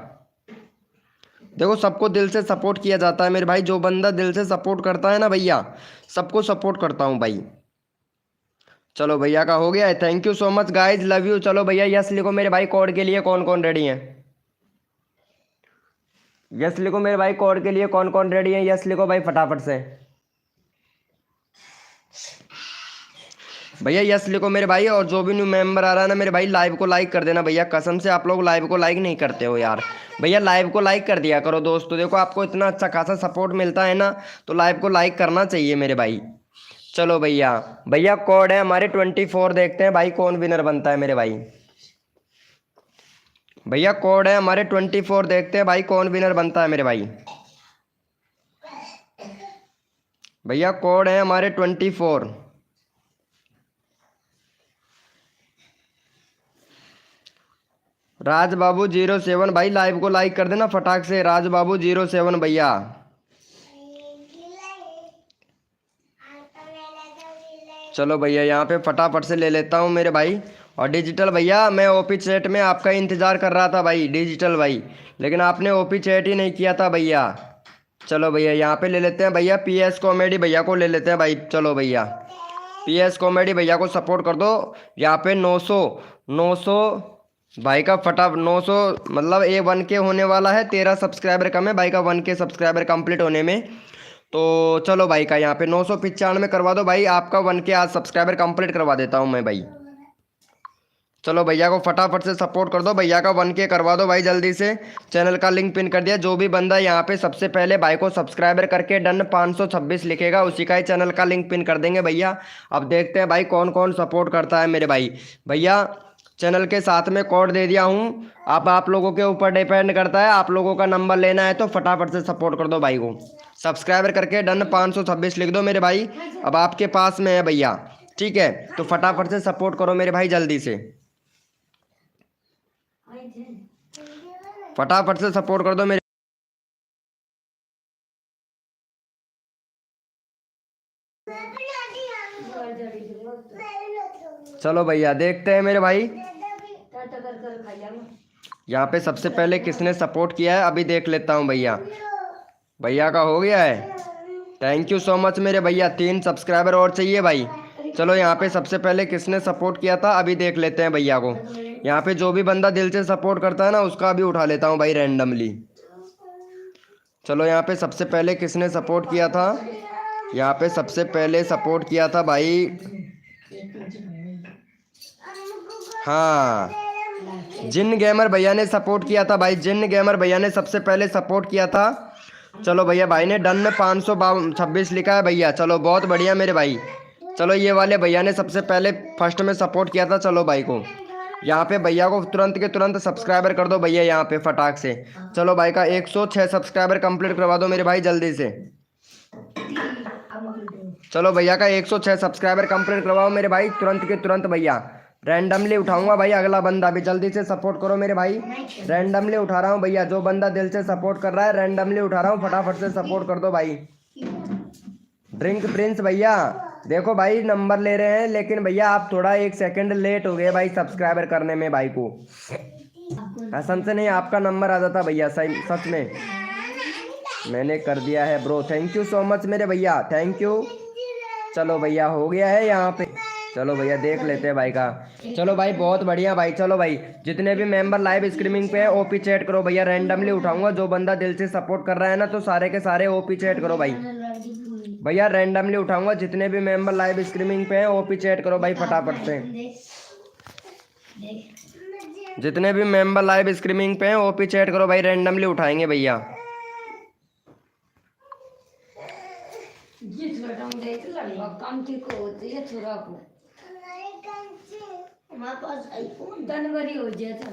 देखो सबको दिल से सपोर्ट किया जाता है मेरे भाई। जो बंदा दिल से सपोर्ट करता है ना भैया सबको सपोर्ट करता हूँ भाई। चलो भैया का हो गया है। Thank you so much guys, love you. चलो भैया यस लिखो मेरे भाई कोड के लिए। कौन कौन रेडी हैं? यस लिखो मेरे भाई कोड के लिए। कौन कौन रेडी है? यस लिखो भाई फटाफट से। भैया यस लिखो मेरे भाई। और जो भी न्यू मेंबर आ रहा है ना मेरे भाई लाइव को लाइक कर देना भैया। कसम से आप लोग लाइव को लाइक नहीं करते हो यार। भैया लाइव को लाइक कर दिया करो दोस्तों। देखो आपको इतना अच्छा खासा सपोर्ट मिलता है ना तो लाइव को लाइक करना चाहिए मेरे भाई। चलो भैया, भैया कोड है हमारे 24। देखते हैं भाई कौन विनर बनता है मेरे भाई। भैया कोड है हमारे 24। देखते हैं भाई कौन विनर बनता है मेरे भाई। भैया कोड है हमारे 24। राज बाबू 07 भाई लाइव को लाइक कर देना फटाक से। राज बाबू 07 भैया। चलो भैया यहाँ पे फटाफट से ले लेता हूँ मेरे भाई। और डिजिटल भैया मैं ओपी चैट में आपका इंतज़ार कर रहा था भाई डिजिटल भाई, लेकिन आपने ओपी चैट ही नहीं किया था भैया। चलो भैया यहाँ पे ले लेते हैं भैया पीएस कॉमेडी भैया को ले लेते हैं भाई। चलो भैया पीएस कॉमेडी भैया को सपोर्ट कर दो। यहाँ पे 900 भाई का 900 मतलब ए 1K होने वाला है। 13 सब्सक्राइबर कम है भाई का 1K सब्सक्राइबर कंप्लीट होने में। तो चलो भाई का यहाँ पे 995 करवा दो भाई। आपका 1K आज सब्सक्राइबर कंप्लीट करवा देता हूँ मैं भाई। चलो भैया को फटाफट से सपोर्ट कर दो, भैया का 1K करवा दो भाई जल्दी से। चैनल का लिंक पिन कर दिया। जो भी बंदा यहाँ पे सबसे पहले भाई को सब्सक्राइबर करके डन 526 लिखेगा, उसी का ही चैनल का लिंक पिन कर देंगे भैया। अब देखते हैं भाई कौन कौन सपोर्ट करता है मेरे भाई। भैया चैनल के साथ में कोड दे दिया हूँ, अब आप लोगों के ऊपर डिपेंड करता है, आप लोगों का नंबर लेना है तो फटाफट से सपोर्ट कर दो भाई को। सब्सक्राइबर करके डन 526 लिख दो मेरे भाई, अब आपके पास में है भैया। ठीक है, तो फटाफट से सपोर्ट करो मेरे भाई जल्दी से, फटाफट से सपोर्ट कर दो मेरे। चलो भैया देखते हैं मेरे भाई, यहाँ पे सबसे पहले किसने सपोर्ट किया है अभी देख लेता हूँ भैया। भैया का हो गया है, थैंक यू सो मच मेरे भैया। 3 सब्सक्राइबर और चाहिए भाई। चलो यहाँ पे सबसे पहले किसने सपोर्ट किया था अभी देख लेते हैं भैया को। यहाँ पे जो भी बंदा दिल से सपोर्ट करता है ना उसका अभी उठा लेता हूँ भाई रैंडमली। चलो यहाँ पे सबसे पहले किसने सपोर्ट किया था, यहाँ पे सबसे पहले सपोर्ट किया था भाई, हाँ जिन गेमर भैया ने सपोर्ट किया था भाई, जिन गेमर भैया ने सबसे पहले सपोर्ट किया था। चलो भैया भाई ने डन में 526 लिखा है भैया, चलो बहुत बढ़िया मेरे भाई। चलो ये वाले भैया ने सबसे पहले फर्स्ट में सपोर्ट किया था। चलो भाई को यहाँ पे भैया को तुरंत के तुरंत सब्सक्राइबर कर दो भैया यहाँ पे फटाक से। चलो भाई का 106 सब्सक्राइबर कंप्लीट करवा दो मेरे भाई जल्दी से। चलो भैया का 106 सब्सक्राइबर कंप्लीट करवाओ मेरे भाई तुरंत के तुरंत भैया। रैंडमली उठाऊंगा भाई अगला बंदा भी, जल्दी से सपोर्ट करो मेरे भाई। रैंडमली उठा रहा हूँ भैया, जो बंदा दिल से सपोर्ट कर रहा है रैंडमली उठा रहा हूँ, फटाफट से सपोर्ट कर दो भाई। ड्रिंक प्रिंस भैया देखो भाई नंबर ले रहे हैं, लेकिन भैया आप थोड़ा 1 सेकंड लेट हो गए भाई सब्सक्राइबर करने में भाई को। कसम से नहीं आपका नंबर आ जाता भैया, सही सच में मैंने कर दिया है bro. Thank you so much मेरे भैया, थैंक यू। चलो भैया हो गया है यहाँ पे। चलो भैया देख लेते हैं भाई का। चलो भाई बहुत बढ़िया भाई। चलो भाई जितने भी मेंबर लाइव स्ट्रीमिंग पे है ओपी चैट करो भैया, रैंडमली उठाऊंगा। जो बंदा दिल से सपोर्ट कर रहा है ना तो सारे के सारे ओपी चैट करो भाई। भैया रैंडमली उठाऊंगा, जितने भी मेंबर लाइव स्ट्रीमिंग पे है ओपी चैट करो भाई फटाफट से। जितने भी मेंबर लाइव स्ट्रीमिंग पे है ओपी चैट करो भाई, रैंडमली उठाएंगे भैया। हमारे पास आईफोन जनवरी हो गया था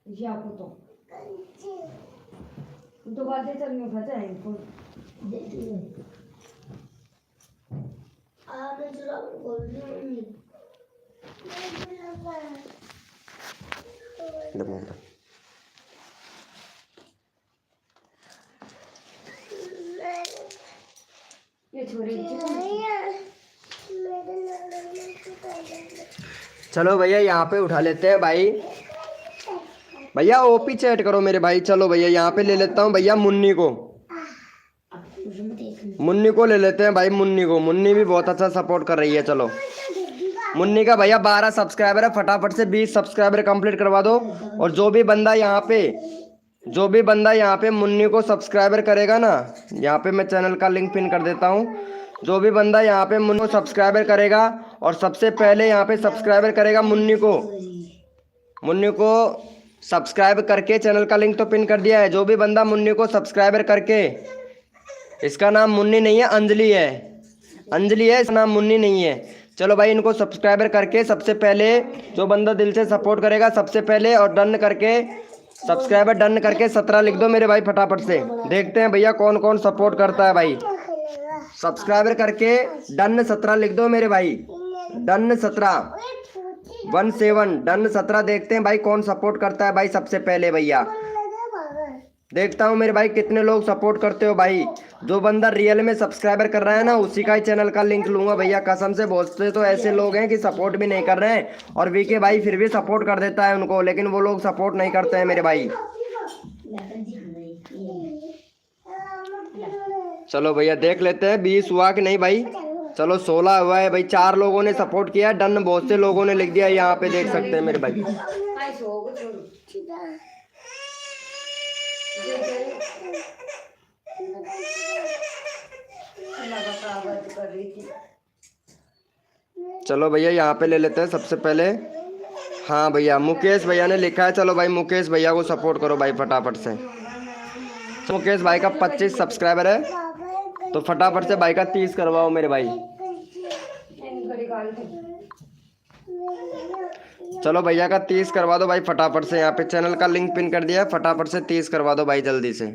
या को तो बातें चल में फंसा है आईफोन देखिए मैं जरा बोल रही हूं ये छोरी चलो भैया यहाँ पे उठा लेते हैं भाई। भैया ओपी चैट करो मेरे भाई। चलो भैया यहाँ पे ले लेता हूँ भैया मुन्नी को, मुन्नी को ले लेते हैं भाई। मुन्नी को, मुन्नी भी बहुत अच्छा सपोर्ट कर रही है। चलो मुन्नी का भैया 12 सब्सक्राइबर है, फटाफट से 20 सब्सक्राइबर कंप्लीट करवा दो। और जो भी बंदा यहाँ पे मुन्नी को सब्सक्राइबर करेगा ना, यहाँ पे मैं चैनल का लिंक पिन कर देता हूँ। जो भी बंदा यहाँ पे मुन्नी को सब्सक्राइबर करेगा और सबसे पहले यहाँ पे सब्सक्राइबर करेगा मुन्नी को सब्सक्राइब करके, चैनल का लिंक तो पिन कर दिया है। जो भी बंदा मुन्नी को सब्सक्राइबर करके, इसका नाम मुन्नी नहीं है अंजलि है, अंजलि है इसका नाम, मुन्नी नहीं है। चलो भाई इनको सब्सक्राइबर करके सबसे पहले जो बंदा दिल से सपोर्ट करेगा सबसे पहले, और डन करके सब्सक्राइबर डन करके 17 लिख दो मेरे भाई फटाफट से। देखते हैं भैया कौन कौन सपोर्ट करता है भाई। सब्सक्राइबर करके डन 17 लिख दो मेरे भाई, डन 17 17 डन 17। देखते हैं भाई कौन सपोर्ट करता है भाई सबसे पहले भैया। देखता हूँ मेरे भाई कितने लोग सपोर्ट करते हो भाई। जो बंदा रियल में सब्सक्राइबर कर रहा है ना उसी का ही चैनल का लिंक लूंगा भैया कसम से। बहुत से तो ऐसे लोग हैं कि सपोर्ट भी नहीं कर रहे हैं और वीके भाई फिर भी सपोर्ट कर देता है उनको, लेकिन वो लोग सपोर्ट नहीं करते हैं मेरे भाई। चलो भैया देख लेते हैं 20 हुआ कि नहीं भाई। चलो 16 हुआ है भाई, 4 लोगों ने सपोर्ट किया, डन बहुत से लोगों ने लिख दिया, यहाँ पे देख सकते हैं मेरे भाई। चलो भैया यहाँ पे ले लेते हैं सबसे पहले। हाँ भैया मुकेश भैया ने लिखा है, चलो भाई मुकेश भैया को सपोर्ट करो भाई फटाफट से। तो मुकेश भाई का 25 सब्सक्राइबर है, तो फटाफट से भाई का 30 करवाओ मेरे भाई। चलो भैया का 30 करवा दो भाई फटाफट से। यहाँ पे चैनल का लिंक पिन कर दिया है, फटाफट से 30 करवा दो भाई, जल्दी से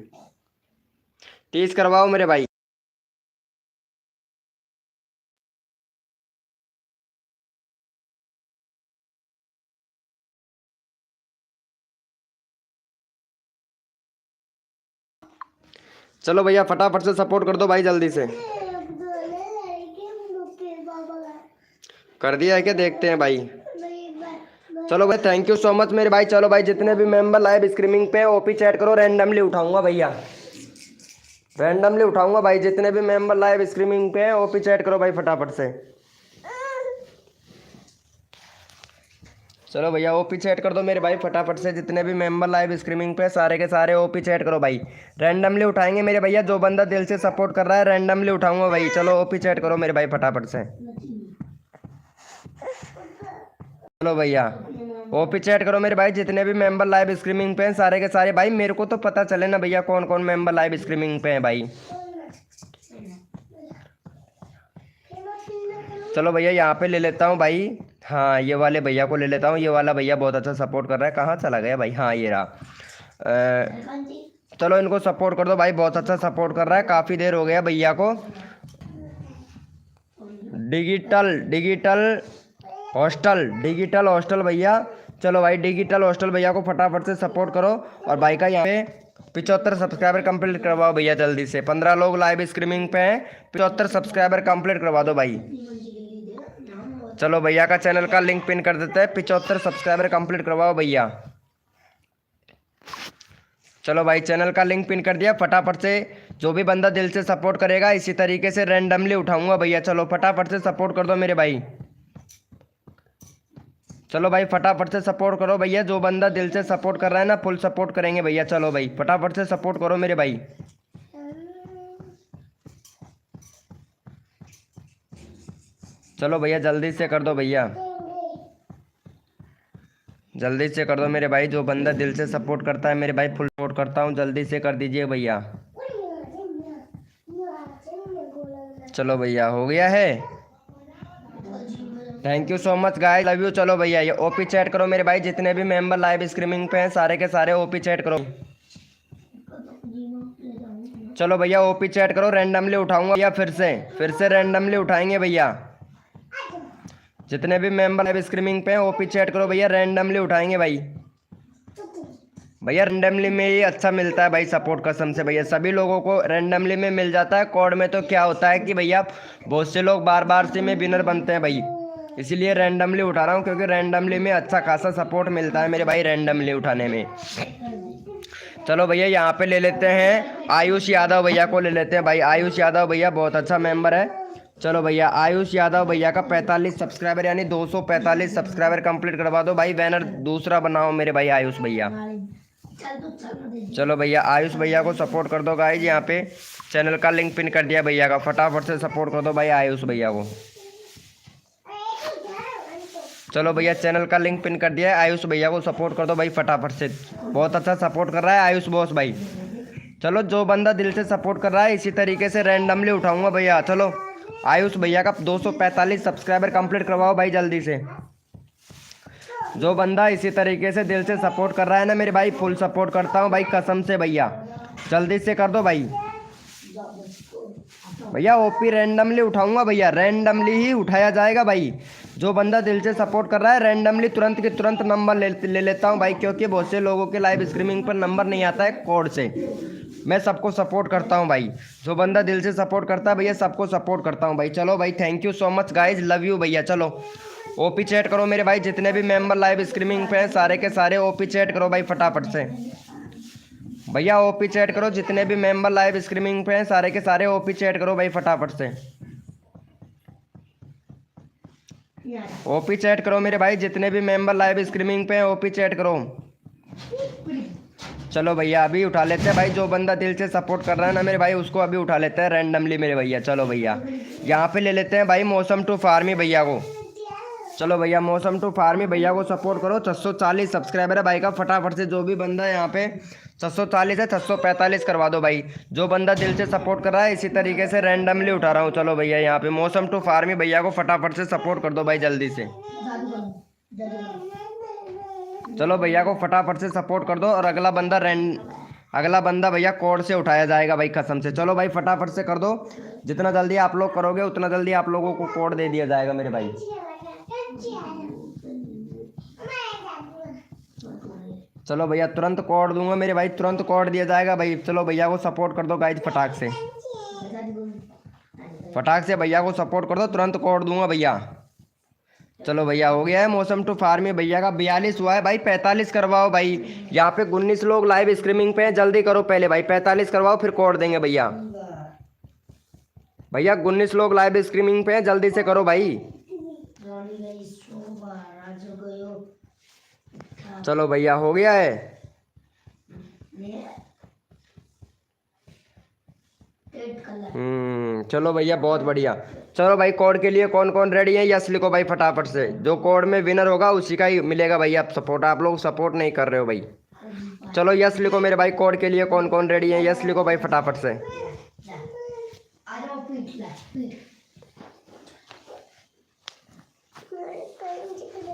30 करवाओ मेरे भाई। चलो भैया फटाफट से सपोर्ट कर दो भाई, जल्दी से। कर दिया है क्या, देखते हैं भाई। चलो भाई थैंक यू सो मच मेरे भाई। चलो भाई जितने भी मेंबर लाइव स्ट्रीमिंग पे ओपी चैट करो, रैंडमली उठाऊंगा भैया, रैंडमली उठाऊंगा भाई। जितने भी मेंबर लाइव स्ट्रीमिंग पे ओपी चैट करो भाई फटाफट से। चलो भैया ओपी चैट कर दो मेरे भाई फटाफट से। जितने भी मेंबर लाइव स्ट्रीमिंग पे सारे के सारे ओपी चैट करो भाई, रैंडमली उठाएंगे मेरे भैया। जो बंदा दिल से सपोर्ट कर रहा है रैंडमली उठाऊंगा भाई। चलो ओपी चैट करो मेरे भाई फटाफट से। चलो भैया ओपी चैट करो मेरे भाई। जितने भी मेंबर लाइव स्ट्रीमिंग पे हैं सारे के सारे भाई, मेरे को तो पता चले ना भैया कौन कौन मेंबर लाइव स्ट्रीमिंग पे हैं भाई। चलो भैया यहाँ पे ले लेता हूँ भाई। हाँ ये वाले भैया को ले लेता हूँ। ये वाला भैया बहुत अच्छा सपोर्ट कर रहा है। कहाँ चला गया भाई, हाँ ये रहा। चलो इनको सपोर्ट कर दो भाई, बहुत अच्छा सपोर्ट कर रहा है, काफ़ी देर हो गया भैया को। डिजिटल हॉस्टल भैया। चलो भाई डिजिटल हॉस्टल भैया को फटाफट से सपोर्ट करो। और भाई का यहाँ पे 75 सब्सक्राइबर कंप्लीट करवाओ भैया जल्दी से। 15 लोग लाइव स्ट्रीमिंग पे हैं, 75 सब्सक्राइबर कंप्लीट करवा दो भाई। चलो भैया का चैनल का लिंक पिन कर देते हैं। 75 सब्सक्राइबर कंप्लीट करवाओ भैया। चलो भाई चैनल का लिंक पिन कर दिया, फटाफट से जो भी बंदा दिल से सपोर्ट करेगा इसी तरीके से रैंडमली उठाऊंगा भैया। चलो फटाफट से सपोर्ट कर दो मेरे भाई। चलो भाई फटाफट से सपोर्ट करो भैया। जो बंदा दिल से सपोर्ट कर रहा है ना फुल सपोर्ट करेंगे भैया। चलो भाई फटाफट से सपोर्ट करो मेरे भाई। चलो भैया जल्दी से कर दो भैया, जल्दी से कर दो मेरे भाई। जो बंदा दिल से सपोर्ट करता है मेरे भाई फुल सपोर्ट करता हूँ, जल्दी से कर दीजिए भैया। चलो भैया हो गया है, thank you so much guys, love you. चलो भैया ये ओपी चैट करो मेरे भाई। जितने भी मेंबर लाइव स्ट्रीमिंग पे हैं सारे के सारे ओपी चैट करो। चलो भैया ओपी चैट करो, रैंडमली उठाऊंगा भैया। फिर से रैंडमली उठाएंगे भैया। जितने भी मेंबर लाइव स्ट्रीमिंग पे हैं ओपी चैट करो भैया, रैंडमली उठाएंगे भाई। भैया रैंडमली में ही अच्छा मिलता है भाई सपोर्ट, कसम से भैया। सभी लोगों को रैंडमली में मिल जाता है। कोड में तो क्या होता है कि भैया बहुत से लोग बार बार से में विनर बनते हैं भाई, इसीलिए रैंडमली उठा रहा हूँ। क्योंकि रैंडमली में अच्छा खासा सपोर्ट मिलता है मेरे भाई रैंडमली उठाने में। चलो भैया यहाँ पे ले लेते हैं आयुष यादव भैया को ले लेते हैं भाई। आयुष यादव भैया बहुत अच्छा मेंबर है। चलो भैया आयुष यादव भैया का 45 सब्सक्राइबर यानी 245 सब्सक्राइबर कंप्लीट करवा दो भाई। बैनर दूसरा बनाओ मेरे भाई आयुष भैया। चलो भैया आयुष भैया को सपोर्ट कर दो गाइज। यहाँ पे चैनल का लिंक पिन कर दिया भैया का, फटाफट से सपोर्ट कर दो भाई आयुष भैया को। चलो भैया चैनल का लिंक पिन कर दिया है, आयुष भैया को सपोर्ट कर दो भाई फटाफट से। बहुत अच्छा सपोर्ट कर रहा है आयुष बॉस भाई। चलो जो बंदा दिल से सपोर्ट कर रहा है इसी तरीके से रैंडमली उठाऊंगा भैया। चलो आयुष भैया का 245 सब्सक्राइबर कंप्लीट करवाओ भाई जल्दी से। जो बंदा इसी तरीके से दिल से सपोर्ट कर रहा है ना मेरे भाई, फुल सपोर्ट करता हूँ भाई कसम से भैया, जल्दी से कर दो भाई। भैया ओपी रैंडमली उठाऊंगा भैया, रैंडमली ही उठाया जाएगा भाई। जो बंदा दिल से सपोर्ट कर रहा है रैंडमली तुरंत के तुरंत नंबर ले लेता हूँ भाई। क्योंकि बहुत से लोगों के लाइव स्ट्रीमिंग पर नंबर नहीं आता है कोड से। मैं सबको सपोर्ट करता हूँ भाई। जो बंदा दिल से सपोर्ट करता है भैया सबको सपोर्ट करता हूँ भाई। चलो भाई thank you so much guys, love you भैया। चलो ओपी चैट करो मेरे भाई। जितने भी मेंबर लाइव स्ट्रीमिंग पे हैं सारे के सारे ओपी चैट करो भाई फटाफट से। भैया ओपी चैट करो। जितने भी मेंबर लाइव स्ट्रीमिंग पे हैं सारे के सारे ओपी चैट करो भाई फटाफट से। ओपी चैट करो मेरे भाई। जितने भी मेंबर लाइव स्ट्रीमिंग पे हैं ओपी चैट करो। चलो भैया अभी उठा लेते हैं भाई। जो बंदा दिल से सपोर्ट कर रहा है ना मेरे भाई उसको अभी उठा लेते हैं रैंडमली मेरे भैया। चलो भैया यहाँ पे ले लेते हैं भाई मौसम टू फार्मी भैया को। चलो भैया मौसम टू फार्मी भैया को सपोर्ट करो। 640 सब्सक्राइबर है भाई का, फटाफट से जो भी बंदा है यहाँ पे 640 है 645 करवा दो भाई। जो बंदा दिल से सपोर्ट कर रहा है, इसी तरीके से रैंडमली उठा रहा हूँ। चलो भैया यहाँ पे मौसम टू फार्मी भैया को फटाफट से सपोर्ट कर दो भाई जल्दी से। चलो भैया को फटाफट से सपोर्ट कर दो और अगला बंदा भैया कोड से उठाया जाएगा भाई कसम से। चलो भाई फटाफट से कर दो। जितना जल्दी आप लोग करोगे उतना जल्दी आप लोगों को कोड दे दिया जाएगा मेरे भाई। चलो भैया तुरंत कोड दूंगा मेरे भाई, तुरंत कोड दिया जाएगा भाई। चलो भैया को सपोर्ट कर दो गाइज फटाक से भैया को सपोर्ट कर दो, तुरंत कोड दूंगा भैया। चलो भैया हो गया है मौसम टू फार्मी भैया का 42 हुआ है भाई। 45 करवाओ भाई। यहाँ पे 19 लोग लाइव स्ट्रीमिंग पे हैं, जल्दी करो पहले भाई। 45 करवाओ फिर कोड देंगे भैया। भैया 19 लोग लाइव स्ट्रीमिंग पे हैं, जल्दी से करो भाई। चलो भैया हो गया है। चलो भैया बहुत बढ़िया। चलो भाई कोड के लिए कौन कौन रेडी है यस लिखो भाई फटाफट से। जो कोड में विनर होगा उसी का ही मिलेगा भैया सपोर्ट। आप लोग सपोर्ट नहीं कर रहे हो भाई। चलो यस लिखो मेरे भाई। कोड के लिए कौन कौन रेडी है यस लिखो भाई फटाफट से।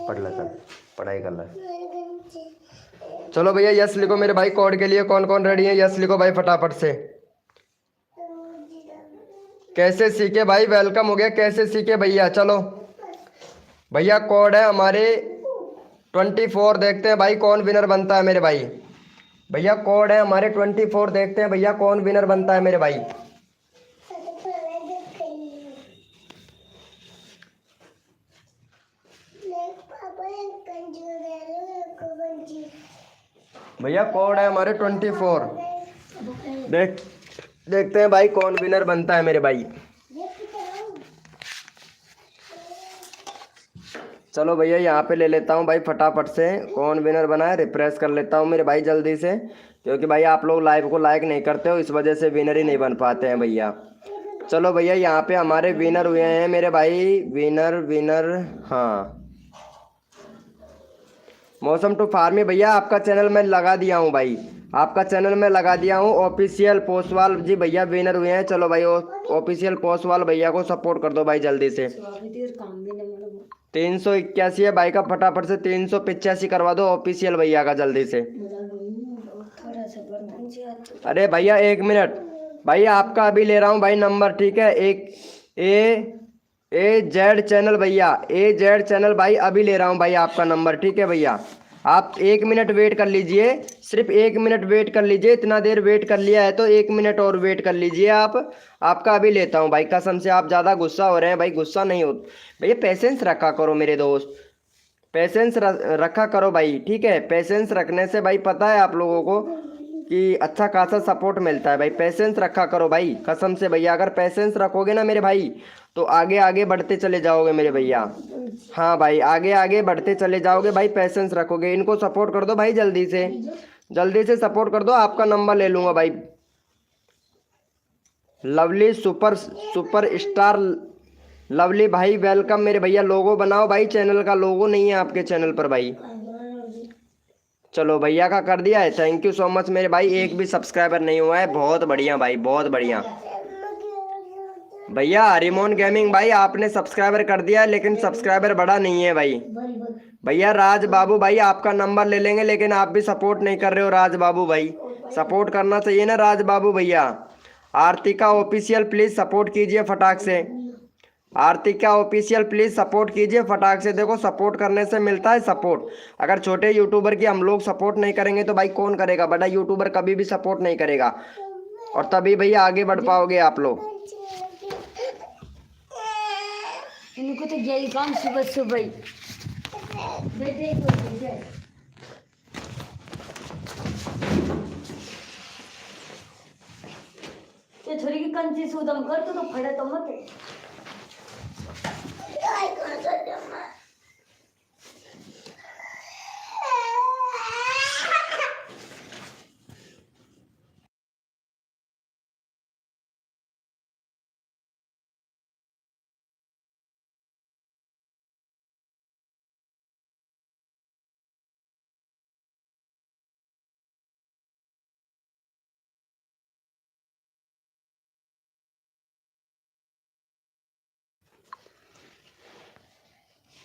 पढ़ ले चल, पढ़ाई कर ले। चलो भैया यस लिखो मेरे भाई। कोड के लिए कौन कौन रेडी है यस लिखो भाई फटाफट से। कैसे सीखे भाई, वेलकम हो गया। कैसे सीखे भैया। चलो भैया कोड है हमारे 24। देखते हैं भाई कौन विनर बनता है मेरे भाई। भैया कोड है हमारे 24। देखते हैं भैया कौन विनर बनता है मेरे भाई। भैया कोड है हमारे 24। देखते हैं भाई कौन विनर बनता है मेरे भाई। चलो भैया यहाँ पे ले लेता हूँ भाई फटाफट से कौन विनर बना है। रिफ्रेश कर लेता हूँ मेरे भाई जल्दी से, क्योंकि भाई आप लोग लाइव को लाइक नहीं करते हो, इस वजह से विनर ही नहीं बन पाते हैं भैया। चलो भैया यहाँ पे हमारे विनर हुए हैं मेरे भाई। विनर हाँ मौसम टू फार्मी भैया आपका चैनल मैं लगा दिया हूँ भाई। आपका चैनल में लगा दिया हूँ। ऑफिशियल पोस्टवाल जी भैया विनर हुए हैं। चलो भाई ऑफिशियल पोस्टवाल भैया को सपोर्ट कर दो भाई जल्दी से। 381 है भाई का, फटाफट से 385 करवा दो ऑफिशियल भैया का जल्दी से। अरे भैया 1 मिनट भाई, आपका अभी ले रहा हूँ भाई नंबर, ठीक है। एक जेड चैनल भैया, जेड चैनल भाई अभी ले रहा हूँ भाई आपका नंबर, ठीक है भैया। आप 1 मिनट वेट कर लीजिए, सिर्फ 1 मिनट वेट कर लीजिए। इतना देर वेट कर लिया है तो 1 मिनट और वेट कर लीजिए आप। आपका अभी लेता हूँ भाई कसम से। आप ज़्यादा गुस्सा हो रहे हैं भाई, गुस्सा नहीं हो भैया। पेशेंस रखा करो मेरे दोस्त, पेशेंस रखा करो भाई, ठीक है। पेशेंस रखने से भाई पता है आप लोगों को कि अच्छा खासा सपोर्ट मिलता है भाई। पेशेंस रखा करो भाई कसम से भैया। अगर पेशेंस रखोगे ना मेरे भाई तो आगे आगे बढ़ते चले जाओगे मेरे भैया। हाँ भाई आगे आगे बढ़ते चले जाओगे भाई, पेशेंस रखोगे। इनको सपोर्ट कर दो भाई जल्दी से सपोर्ट कर दो। आपका नंबर ले लूँगा भाई। लवली सुपर स्टार लवली भाई वेलकम मेरे भैया। लोगो बनाओ भाई, चैनल का लोगो नहीं है आपके चैनल पर भाई। चलो भैया का कर दिया है, थैंक यू सो मच मेरे भाई। एक भी सब्सक्राइबर नहीं हुआ है, बहुत बढ़िया भाई बहुत बढ़िया। भैया हरिमोन गेमिंग भाई आपने सब्सक्राइबर कर दिया है, लेकिन सब्सक्राइबर बढ़ा नहीं है भाई। भैया राज बाबू भाई आपका नंबर ले लेंगे, लेकिन आप भी सपोर्ट नहीं कर रहे हो राज बाबू भाई। सपोर्ट करना चाहिए ना राज बाबू भैया। आर्तिका ऑफिशियल प्लीज सपोर्ट कीजिए फटाक से। आर्तिका ऑफिशियल प्लीज सपोर्ट कीजिए फटाक से। देखो सपोर्ट करने से मिलता है सपोर्ट। अगर छोटे यूट्यूबर की हम लोग सपोर्ट नहीं करेंगे तो भाई कौन करेगा। बड़ा यूट्यूबर कभी भी सपोर्ट नहीं करेगा, और तभी भैया आगे बढ़ पाओगे आप लोग। इनको तो यही काम सुबह सुबह ही ये थोड़ी की कंची सूदम कर तो फड़े तो मत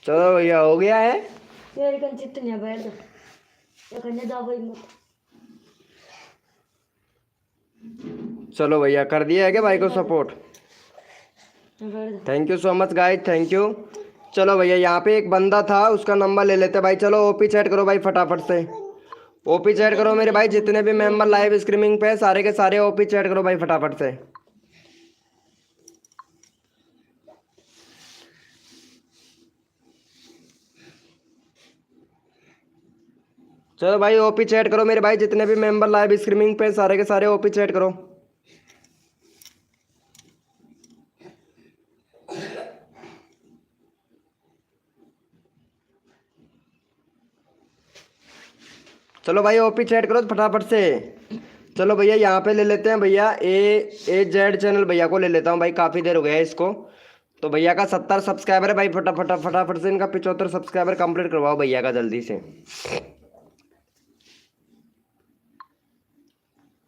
चलो भैया हो गया है। ये कन चित्त नहीं बैठ दो ये कन्या दावई मत चलो भैया कर दिया है क्या भाई को सपोर्ट? बैठ दो thank you so much guys, thank you. चलो भैया यहाँ पे एक बंदा था, उसका नंबर ले लेते भाई। चलो ओपी चैट करो भाई फटाफट से, ओपी चैट करो मेरे भाई। जितने भी मेंबर लाइव स्ट्रीमिंग पे हैं, सारे के सारे ओपी चैट करो भाई फटाफट से। चलो भाई ओपी चैट करो मेरे भाई, जितने भी मेंबर लाइव स्ट्रीमिंग पे हैं, सारे के सारे ओपी चैट करो। चलो भाई ओपी चैट करो फटाफट से। चलो भैया यहाँ पे ले लेते हैं भैया ए जेड चैनल भैया को ले लेता हूँ भाई, काफ़ी देर हो गया है इसको। तो भैया का 70 सब्सक्राइबर है भाई, फटाफट से इनका 75 सब्सक्राइबर कंप्लीट करवाओ भैया का जल्दी से।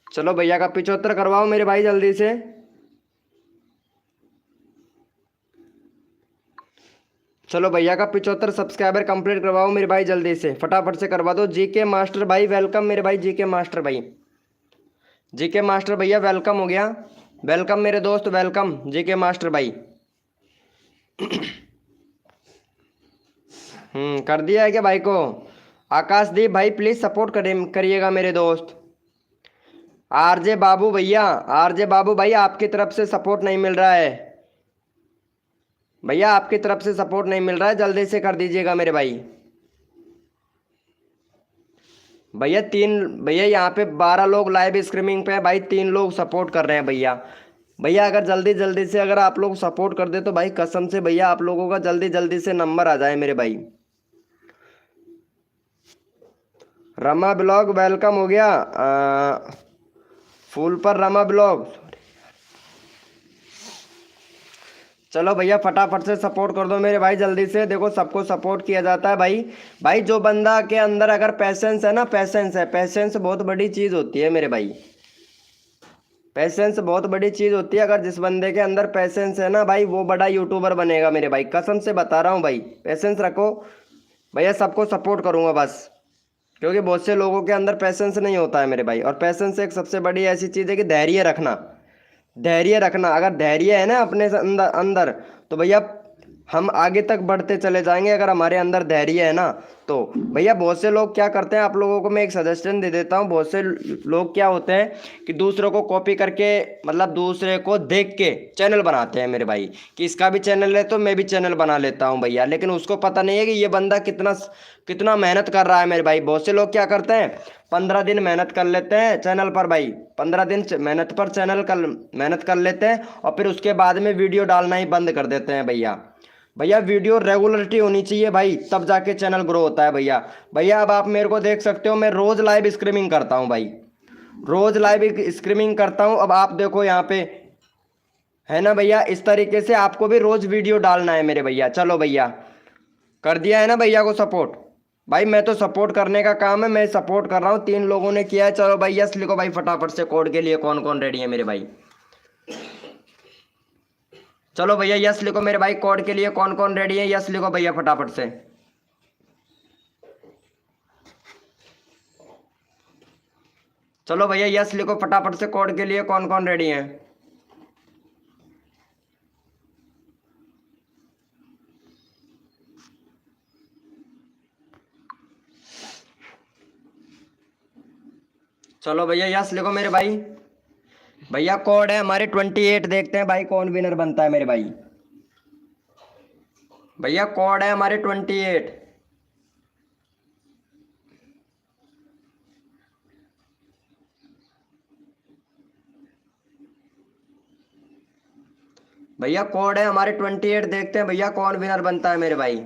चलो भैया का 75 करवाओ मेरे भाई जल्दी से। चलो भैया का 75 सब्सक्राइबर कंप्लीट करवाओ मेरे भाई जल्दी से, फटाफट से करवा दो। जीके मास्टर भाई वेलकम मेरे भाई, जीके मास्टर भाई, जीके मास्टर भैया वेलकम हो गया, वेलकम मेरे दोस्त, वेलकम जीके मास्टर भाई। कर दिया है क्या भाई को? आकाशदीप भाई प्लीज सपोर्ट करिएगा मेरे दोस्त। आरजे बाबू भैया, आरजे बाबू भाई आपकी तरफ से सपोर्ट नहीं मिल रहा है भैया, आपकी तरफ से सपोर्ट नहीं मिल रहा है, जल्दी से कर दीजिएगा मेरे भाई। भैया भैया यहाँ पे 12 लोग लाइव स्ट्रीमिंग पे हैं भाई, 3 लोग सपोर्ट कर रहे हैं भैया। भैया अगर जल्दी जल्दी से अगर आप लोग सपोर्ट कर दे तो भाई कसम से भैया आप लोगों का जल्दी जल्दी से नंबर आ जाए मेरे भाई। रमा ब्लॉग वेलकम हो गया, फूल पर रमा ब्लॉग। चलो भैया फटाफट से सपोर्ट कर दो मेरे भाई जल्दी से। देखो सबको सपोर्ट किया जाता है भाई। भाई जो बंदा के अंदर अगर पैसेंस है ना, पैसेंस है, पैसेंस बहुत बड़ी चीज़ होती है मेरे भाई, पैसेंस बहुत बड़ी चीज़ होती है। अगर जिस बंदे के अंदर पैसेंस है ना भाई, वो बड़ा यूट्यूबर बनेगा मेरे भाई, कसम से बता रहा हूँ भाई। पैसेंस रखो भैया, सबको सपोर्ट करूँगा बस, क्योंकि बहुत से लोगों के अंदर पैसेंस नहीं होता है मेरे भाई। और पैसेंस एक सबसे बड़ी ऐसी चीज़ है कि धैर्य रखना, धैर्य रखना। अगर धैर्य है ना अपने अंदर अंदर तो भैया हम आगे तक बढ़ते चले जाएंगे, अगर हमारे अंदर धैर्य है ना तो। भैया बहुत से लोग क्या करते हैं, आप लोगों को मैं एक सजेशन दे देता हूँ। बहुत से लोग क्या होते हैं कि दूसरों को कॉपी करके, मतलब दूसरे को देख के चैनल बनाते हैं मेरे भाई, कि इसका भी चैनल है तो मैं भी चैनल बना लेता हूँ भैया। लेकिन उसको पता नहीं है कि ये बंदा कितना कितना मेहनत कर रहा है मेरे भाई। बहुत से लोग क्या करते हैं, 15 दिन मेहनत कर लेते हैं चैनल पर भाई, 15 दिन मेहनत पर मेहनत कर लेते हैं और फिर उसके बाद में वीडियो डालना ही बंद कर देते हैं भैया। भैया वीडियो रेगुलरिटी होनी चाहिए भाई, तब जाके चैनल ग्रो होता है भैया। भैया अब आप मेरे को देख सकते हो, मैं रोज़ लाइव स्ट्रीमिंग करता हूँ भाई, रोज़ लाइव स्ट्रीमिंग करता हूँ। अब आप देखो यहाँ पे है ना भैया, इस तरीके से आपको भी रोज़ वीडियो डालना है मेरे भैया। चलो भैया कर दिया है ना भैया को सपोर्ट। भाई मैं तो सपोर्ट करने का काम है, मैं सपोर्ट कर रहा हूँ, 3 लोगों ने किया है। चलो भाई यस लिखो भाई फटाफट से, कोड के लिए कौन कौन रेडी है मेरे भाई। चलो भैया यस लिखो मेरे भाई, कोड के लिए कौन कौन रेडी है, यस लिखो भैया फटाफट से। चलो भैया यस लिखो फटाफट से, कोड के लिए कौन कौन रेडी है। चलो भैया यस लिखो मेरे भाई। भैया कोड है हमारे 28, देखते हैं भाई कौन विनर बनता है मेरे भाई। भैया कोड है हमारे 28। भैया कोड है हमारे 28, देखते हैं भैया कौन विनर बनता है मेरे भाई।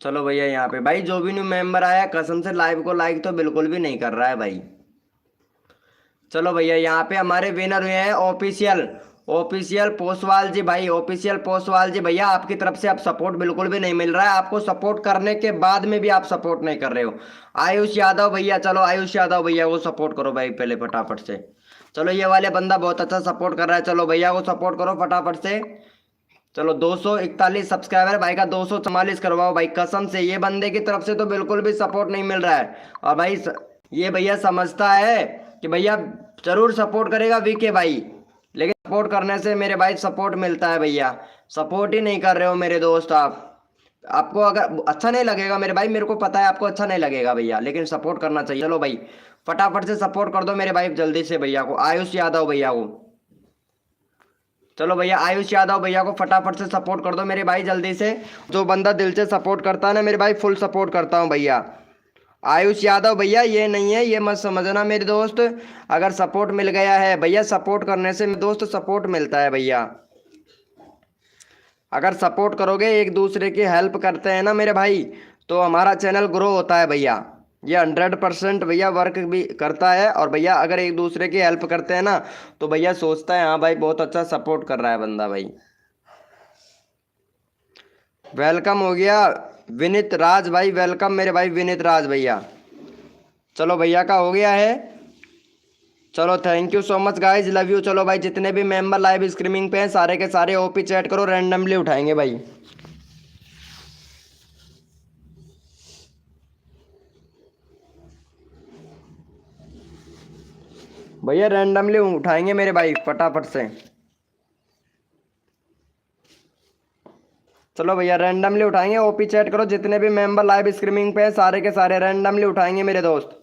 चलो भैया यहाँ पे भाई जो भी न्यू मेंबर आया कसम से लाइव को लाइक तो बिल्कुल भी नहीं कर रहा है भाई। चलो भैया यहाँ पे हमारे विनर हुए हैं ऑफिशियल ऑफिशियल पोसवाल जी भाई, ऑफिशियल पोसवाल जी। भैया आपकी तरफ से आप सपोर्ट बिल्कुल भी नहीं मिल रहा है, आपको सपोर्ट करने के बाद में भी आप सपोर्ट नहीं कर रहे हो। आयुष यादव भैया, चलो आयुष यादव भैया वो सपोर्ट करो भाई पहले फटाफट से। चलो ये वाले बंदा बहुत अच्छा सपोर्ट कर रहा है, चलो भैया को सपोर्ट करो फटाफट से। चलो 241 सब्सक्राइबर भाई का 244 करवाओ भाई, कसम से ये बंदे की तरफ से तो बिल्कुल भी सपोर्ट नहीं मिल रहा है। और भाई ये भैया समझता है कि भैया जरूर सपोर्ट करेगा वीके भाई, लेकिन सपोर्ट करने से मेरे भाई सपोर्ट मिलता है भैया, सपोर्ट ही नहीं कर रहे हो मेरे दोस्त आप। आपको अगर अच्छा नहीं लगेगा मेरे भाई, मेरे को पता है आपको अच्छा नहीं लगेगा भैया, लेकिन सपोर्ट करना चाहिए। चलो भाई फटाफट से सपोर्ट कर दो मेरे भाई जल्दी से भैया को, आयुष यादव भैया को। चलो भैया आयुष यादव भैया को फटाफट से सपोर्ट कर दो मेरे भाई जल्दी से। जो बंदा दिल से सपोर्ट करता है ना मेरे भाई, फुल सपोर्ट करता हूँ भैया। आयुष यादव भैया ये नहीं है, ये मत समझना मेरे दोस्त, अगर सपोर्ट मिल गया है भैया, सपोर्ट करने से मेरे दोस्त सपोर्ट मिलता है भैया। अगर सपोर्ट करोगे, एक दूसरे की हेल्प करते हैं ना मेरे भाई, तो हमारा चैनल ग्रो होता है भैया। ये 100% भैया वर्क भी करता है। और भैया अगर एक दूसरे की हेल्प करते हैं ना, तो भैया सोचता है हाँ भाई बहुत अच्छा सपोर्ट कर रहा है बंदा भाई। वेलकम हो गया विनीत राज भाई, वेलकम मेरे भाई विनीत राज भैया। चलो भैया का हो गया है, चलो thank you so much guys, love you. चलो भाई जितने भी मेंबर लाइव स्ट्रीमिंग पे हैं सारे के सारे ओपी चैट करो, रैंडमली उठाएंगे भाई। भैया रैंडमली उठाएंगे मेरे भाई फटाफट से। चलो भैया रैंडमली उठाएंगे, ओपी चैट करो, जितने भी मेंबर लाइव स्ट्रीमिंग पे हैं सारे के सारे रैंडमली उठाएंगे मेरे दोस्त।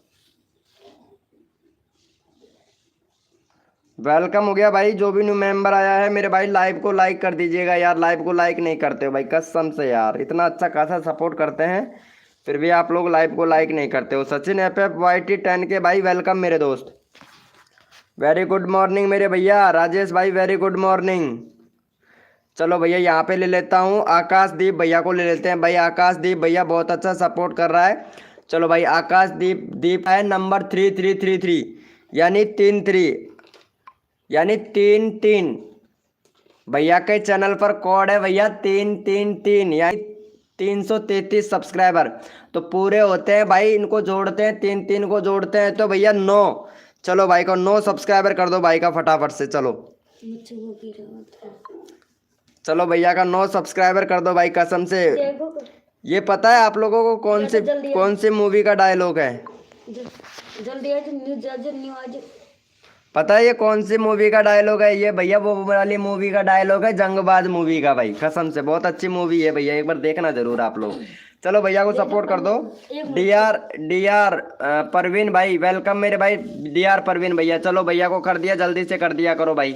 वेलकम हो गया भाई, जो भी न्यू मेंबर आया है मेरे भाई लाइव को लाइक कर दीजिएगा यार, लाइव को लाइक नहीं करते हो भाई कसम से यार, इतना अच्छा खासा सपोर्ट करते हैं फिर भी आप लोग लाइव को लाइक नहीं करते हो। सचिन FFYT10 के भाई वेलकम मेरे दोस्त, वेरी गुड मॉर्निंग मेरे भैया। राजेश भाई वेरी गुड मॉर्निंग। चलो भैया यहाँ पे ले लेता हूँ आकाशदीप भैया को ले लेते हैं भाई, आकाशदीप भैया बहुत अच्छा सपोर्ट कर रहा है। चलो भाई आकाशदीप है नंबर 3333 यानी 33 यानी 33 भैया के चैनल पर कोड है भैया 333 यानी 333 सब्सक्राइबर तो पूरे होते हैं भाई, इनको जोड़ते हैं 3 को जोड़ते हैं तो भैया 9। चलो भाई को 9 सब्सक्राइबर कर दो भाई का फटाफट से। चलो भैया का 9 सब्सक्राइबर कर दो भाई कसम से। ये पता है आप लोगों को कौन सी मूवी का डायलॉग है? जल्दी पता है ये कौन सी मूवी का डायलॉग है? ये भैया वो वाली मूवी का डायलॉग है, जंगबाज मूवी का भाई, कसम से बहुत अच्छी मूवी है भैया, एक बार देखना जरूर आप लोग। चलो भैया को सपोर्ट कर दो। डी आर परवीन भाई वेलकम मेरे भाई, DR परवीन भैया। चलो भैया को कर दिया, जल्दी से कर दिया करो भाई।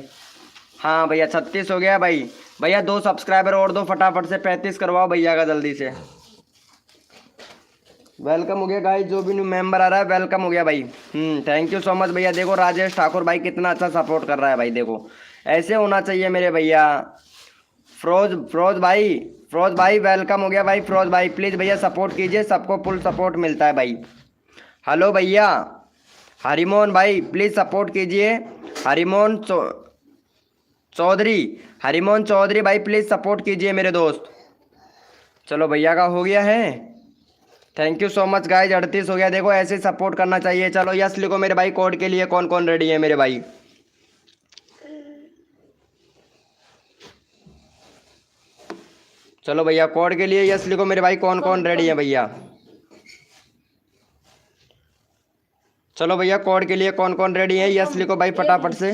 हाँ भैया 36 हो गया भाई। भैया 2 सब्सक्राइबर और दो फटाफट से, 35 करवाओ भैया का जल्दी से। वेलकम हो गया गाइस, जो भी न्यू मेंबर आ रहा है वेलकम हो गया भाई। थैंक यू सो मच भैया। देखो राजेश ठाकुर भाई कितना अच्छा सपोर्ट कर रहा है भाई, देखो ऐसे होना चाहिए मेरे भैया। फरोज भाई वेलकम हो गया भाई। फरोज भाई प्लीज़ भैया सपोर्ट कीजिए, सबको फुल सपोर्ट मिलता है भाई। हेलो भैया हरिमोहन भाई प्लीज़ सपोर्ट कीजिए। हरिमोहन चौधरी भाई प्लीज़ सपोर्ट कीजिए मेरे दोस्त। चलो भैया का हो गया है, thank you so much guys. 38 हो गया, देखो ऐसे सपोर्ट करना चाहिए। चलो यस लिखो मेरे भाई, कोड के लिए कौन कौन रेडी है मेरे भाई? चलो भैया कोड के लिए यस लिखो मेरे भाई, कौन कौन रेडी है भैया? चलो भैया कोड के लिए कौन कौन रेडी है, यस लिखो भाई फटाफट से।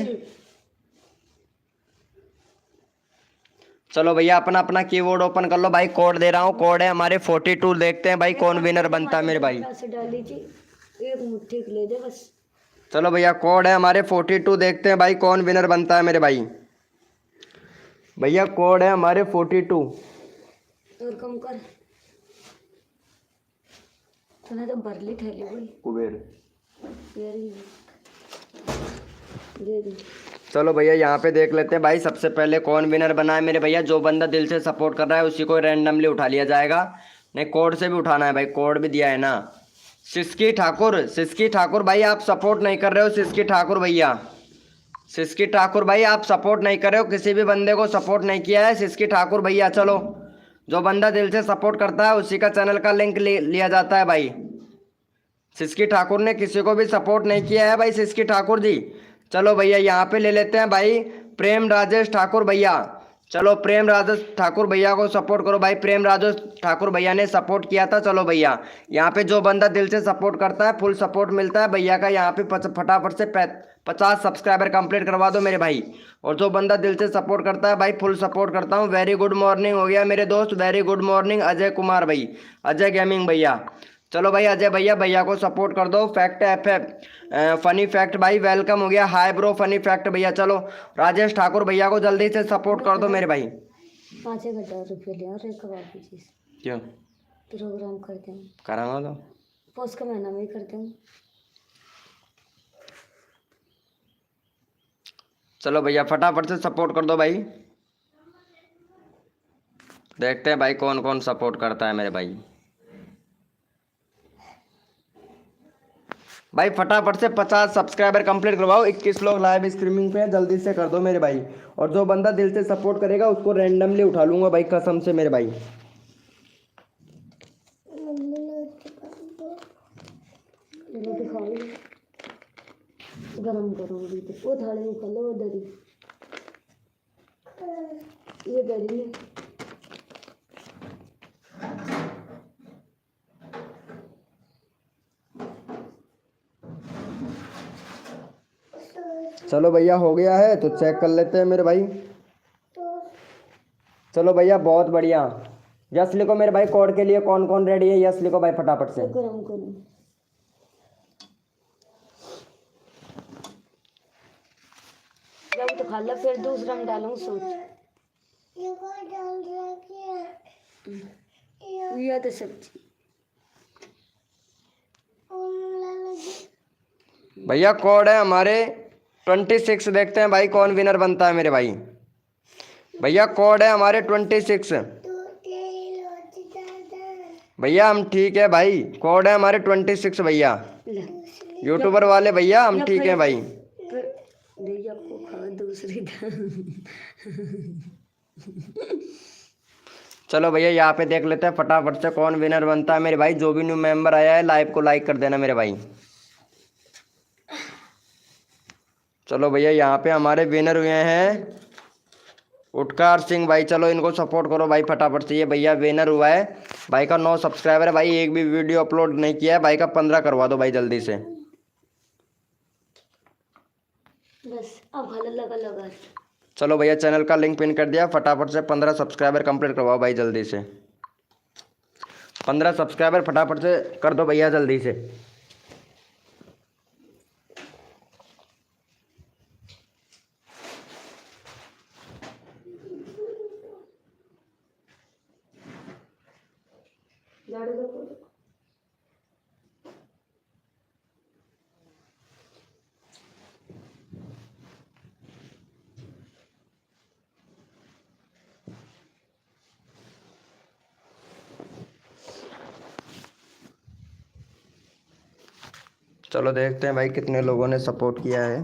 चलो भैया अपना अपना कीबोर्ड ओपन कर लो भाई, कोड दे रहा हूँ, कोड है हमारे 42। देखते हैं भाई कौन विनर बनता है मेरे भाई। एक मुट्ठी ले दे बस। चलो भैया कोड है हमारे 42, देखते हैं भाई कौन विनर बनता है मेरे भाई। भैया कोड है हमारे 42। और कम कर, तूने तो भरली थैली भाई कुबेर दे दे। चलो भैया यहाँ पे देख लेते हैं भाई सबसे पहले कौन विनर बना है मेरे भैया। जो बंदा दिल से सपोर्ट कर रहा है उसी को रैंडमली उठा लिया जाएगा, नहीं कोड से भी उठाना है भाई, कोड भी दिया है ना। सिस्की ठाकुर भाई आप सपोर्ट नहीं कर रहे हो। सिस्की ठाकुर भाई आप सपोर्ट नहीं कर रहे हो, किसी भी बंदे को सपोर्ट नहीं किया है सिस्की ठाकुर भैया। चलो जो बंदा दिल से सपोर्ट करता है उसी का चैनल का लिंक लिया जाता है भाई। सिस्की ठाकुर ने किसी को भी सपोर्ट नहीं किया है भाई। सिस्की ठाकुर जी चलो भैया यहाँ पे ले लेते हैं भाई प्रेम राजेश ठाकुर भैया। चलो प्रेम राजेश ठाकुर भैया को सपोर्ट करो भाई। प्रेम राजेश ठाकुर भैया ने सपोर्ट किया था। चलो भैया यहाँ पे जो बंदा दिल से सपोर्ट करता है फुल सपोर्ट मिलता है भैया का। यहाँ पे फटाफट से 50 सब्सक्राइबर कंप्लीट करवा दो मेरे भाई। और जो बंदा दिल से सपोर्ट करता है भाई फुल सपोर्ट करता हूँ। वेरी गुड मॉर्निंग हो गया मेरे दोस्त, very good morning Ajay Kumar भाई, अजय गेमिंग भैया। चलो भाई अजय भैया, भैया को सपोर्ट कर दो। फैक्ट एफ फनी फैक्ट भाई वेलकम हो गया। हाय ब्रो फनी फैक्ट भैया। चलो राजेश ठाकुर भैया को जल्दी से सपोर्ट कर दो मेरे भाई। 5,000 ले और एक कबाब की चीज क्यों प्रोग्राम करते हैं, कराना तो पौष का महीना में ही करते हैं। चलो भैया फटाफट से सपोर्ट कर दो भाई। देखते हैं भाई कौन कौन सपोर्ट करता है मेरे भाई। भाई फटाफट से 50 सब्सक्राइबर कंप्लीट करवाओ। 21 लोग लाइव स्ट्रीमिंग पे हैं, जल्दी से कर दो मेरे भाई। और जो बंदा दिल से सपोर्ट करेगा उसको रैंडमली उठा लूंगा भाई, कसम से मेरे भाई। रोटी खा लो, गरम करो रोटी। वो थाली में खा लो, वो दरी, ये दरी में। चलो भैया हो गया है तो चेक कर लेते हैं मेरे भाई। चलो भैया बहुत बढ़िया। यस लिखो मेरे भाई, कोड के लिए कौन कौन रेडी है, यस लिखो भाई फटाफट से। गरम करो, जब तो खा लो फिर दूसरा में डालूंगा सूप। ये तो सब्जी भैया कोड है हमारे 26। देखते हैं भाई कौन विनर बनता है मेरे भाई। भैया कोड है हमारे 26। भैया हम ठीक है भाई, कोड है हमारे 26 भैया। यूट्यूबर वाले भैया हम ठीक है भाई। आपको खा दूसरी चलो भैया यहाँ पे देख लेते हैं फटाफट से कौन विनर बनता है मेरे भाई। जो भी न्यू मेंबर आया है लाइव को लाइक कर देना मेरे भाई। चलो भैया यहाँ पे हमारे विनर हुए हैं उत्कार सिंह भाई। चलो इनको सपोर्ट करो भाई फटाफट से। ये भैया विनर हुआ है, भाई का 9 सब्सक्राइबर है भाई। एक भी वीडियो अपलोड नहीं किया है भाई का, 15 करवा दो भाई जल्दी से। बस अब हल लगा लगा। चलो भैया चैनल का लिंक पिन कर दिया, फटाफट से 15 सब्सक्राइबर कंप्लीट करवाओ भाई जल्दी से। 15 सब्सक्राइबर फटाफट से कर दो भैया जल्दी से। चलो देखते हैं भाई कितने लोगों ने सपोर्ट किया है।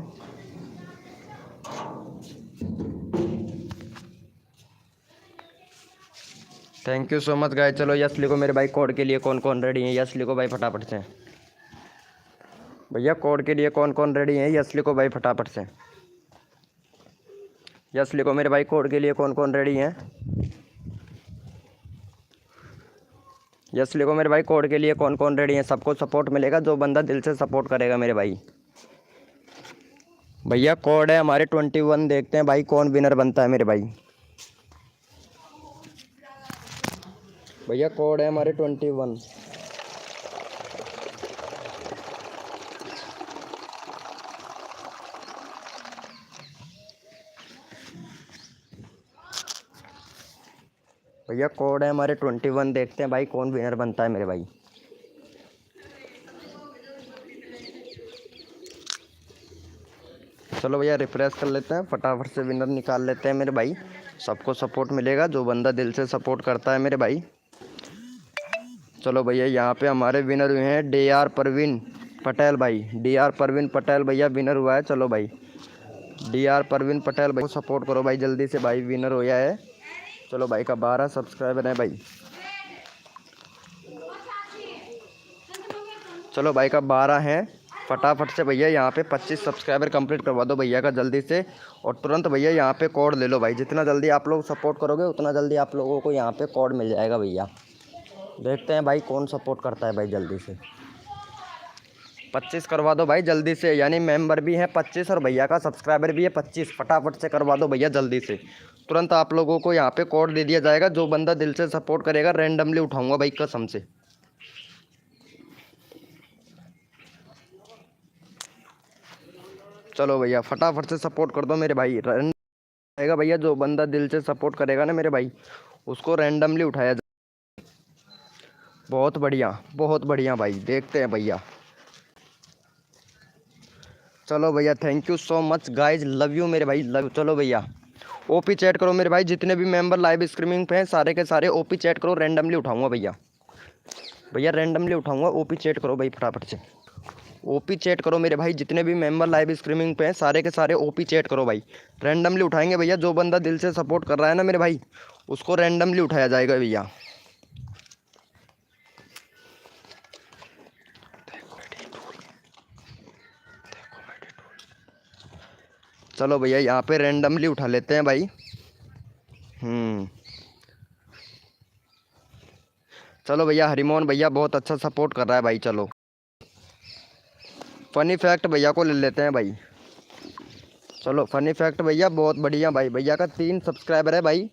Thank you so much guy. चलो यस लिखो मेरे भाई, कोड के लिए कौन कौन रेडी है, यस लिखो भाई फटाफट से। भैया कोड के लिए कौन कौन रेडी है, यस लिखो भाई फटाफट से। यस लिखो मेरे भाई, कोड के लिए कौन कौन रेडी है, यस लिखो मेरे भाई। कोड के लिए कौन कौन रेडी है, सबको सपोर्ट मिलेगा जो बंदा दिल से सपोर्ट करेगा मेरे भाई। भैया कोड है हमारे 21। देखते हैं भाई कौन विनर बनता है मेरे भाई। भैया कोड है हमारे 21। भैया कोड है हमारे 21। देखते हैं भाई कौन विनर बनता है मेरे भाई। चलो भैया रिफ्रेश कर लेते हैं, फटाफट से विनर निकाल लेते हैं मेरे भाई। सबको सपोर्ट मिलेगा जो बंदा दिल से सपोर्ट करता है मेरे भाई। चलो भैया यहाँ पे हमारे विनर हुए हैं DR परवीन पटेल भाई। DR परवीन पटेल भैया विनर हुआ है। चलो भाई DR परवीन पटेल भाई को सपोर्ट करो भाई जल्दी से, भाई विनर हो गया है। चलो भाई का 12 सब्सक्राइबर है भाई। चलो भाई का 12 है फटाफट से भैया यहाँ पे 25 सब्सक्राइबर कंप्लीट करवा दो भैया का जल्दी से। और तुरंत भैया यहाँ पे कोड ले लो भाई। जितना जल्दी आप लोग सपोर्ट करोगे उतना जल्दी आप लोगों को यहाँ पे कोड मिल जाएगा भैया। देखते हैं भाई कौन सपोर्ट करता है भाई। जल्दी से 25 करवा दो भाई जल्दी से। यानी मेंबर भी हैं 25 और भैया का सब्सक्राइबर भी है 25। फटाफट से करवा दो भैया जल्दी से। तुरंत आप लोगों को यहाँ पे कोड दे दिया जाएगा। जो बंदा दिल से सपोर्ट करेगा रैंडमली उठाऊंगा भाई कसम से। चलो भैया फटाफट से सपोर्ट कर दो मेरे भाई। रहेगा भैया जो बंदा दिल से सपोर्ट करेगा ना मेरे भाई उसको रैंडमली उठाया जाए। बहुत बढ़िया भाई। देखते हैं भैया। चलो भैया thank you so much guys. Love you मेरे भाई लव। चलो भैया ओपी चैट करो मेरे भाई। जितने भी मेंबर लाइव स्ट्रीमिंग पे हैं सारे के सारे ओपी चैट करो। रैंडमली उठाऊंगा भैया। भैया रैंडमली उठाऊंगा। ओपी चैट करो भाई फटाफट से। ओपी चैट करो मेरे भाई। जितने भी मेंबर लाइव स्ट्रीमिंग पे हैं सारे के सारे ओपी चैट करो भाई। रैंडमली उठाएंगे भैया। जो बंदा दिल से सपोर्ट कर रहा है ना मेरे भाई उसको रैंडमली उठाया जाएगा भैया। चलो भैया यहाँ पे रैंडमली उठा लेते हैं भाई। चलो भैया हरिमोहन भैया बहुत अच्छा सपोर्ट कर रहा है भाई। चलो फ़नी फैक्ट भैया को ले लेते हैं भाई। चलो फ़नी फैक्ट भैया बहुत बढ़िया भाई। भैया का 3 सब्सक्राइबर है भाई।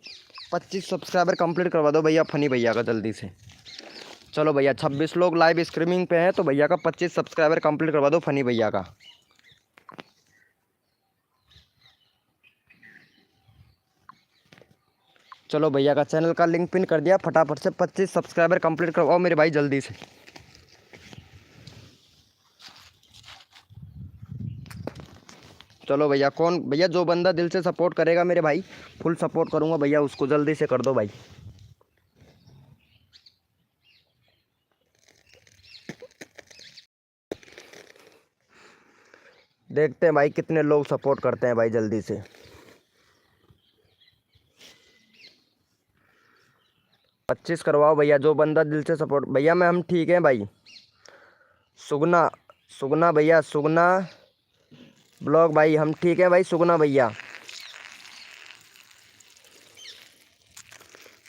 25 सब्सक्राइबर कंप्लीट करवा दो भैया फ़नी भैया का जल्दी से। चलो भैया 26 लोग लाइव स्ट्रीमिंग पे हैं तो भैया का 25 सब्सक्राइबर कंप्लीट करवा दो फ़नी भैया का। चलो भैया का चैनल का लिंक पिन कर दिया। फटाफट से 25 सब्सक्राइबर कंप्लीट करवाओ मेरे भाई जल्दी से। चलो भैया कौन भैया जो बंदा दिल से सपोर्ट करेगा मेरे भाई फुल सपोर्ट करूँगा भैया उसको जल्दी से कर दो भाई। देखते हैं भाई कितने लोग सपोर्ट करते हैं भाई जल्दी से। 25 करवाओ भैया जो बंदा दिल से सपोर्ट। भैया मैं हम ठीक हैं भाई। सुगना सुगना भैया सुगना ब्लॉग भाई हम ठीक है भाई सुगना भैया।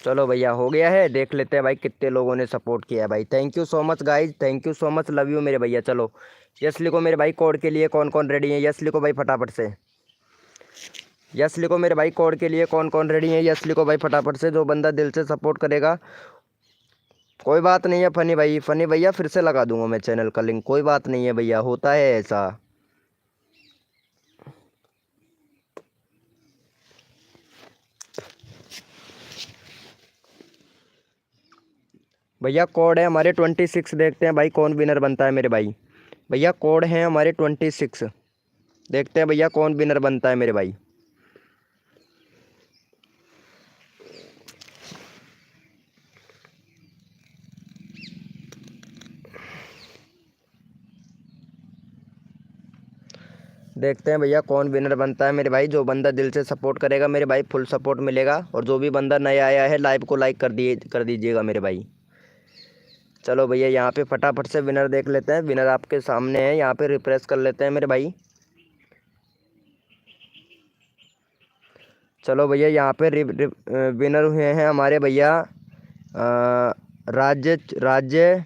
चलो भैया हो गया है। देख लेते हैं भाई कितने लोगों ने सपोर्ट किया है भाई। Thank you so much guys. Thank you so much love you मेरे भैया। चलो यस लिखो मेरे भाई। कोड के लिए कौन कौन रेडी है यस लिखो भाई फटाफट से। यस लिखो मेरे भाई। कोड के लिए कौन कौन रेडी है यस लिखो भाई फटाफट से। जो बंदा दिल से सपोर्ट करेगा। कोई बात नहीं है फ़नी भाई। फ़नी भैया फिर से लगा दूंगा मैं चैनल का लिंक। कोई बात नहीं है भैया होता है ऐसा। भैया कोड है हमारे 26। देखते हैं भाई कौन विनर बनता है मेरे भाई। भैया कोड है हमारे 26। देखते हैं भैया कौन विनर बनता है मेरे भाई। देखते हैं भैया कौन विनर बनता है मेरे भाई। जो बंदा दिल से सपोर्ट करेगा मेरे भाई फुल सपोर्ट मिलेगा। और जो भी बंदा नया आया है लाइव को लाइक कर दीजिएगा मेरे भाई। चलो भैया यहाँ पे फटाफट से विनर देख लेते हैं। विनर आपके सामने है। यहाँ पे रिफ्रेश कर लेते हैं मेरे भाई। चलो भैया यहाँ पे विनर हुए हैं हमारे भैया राज्य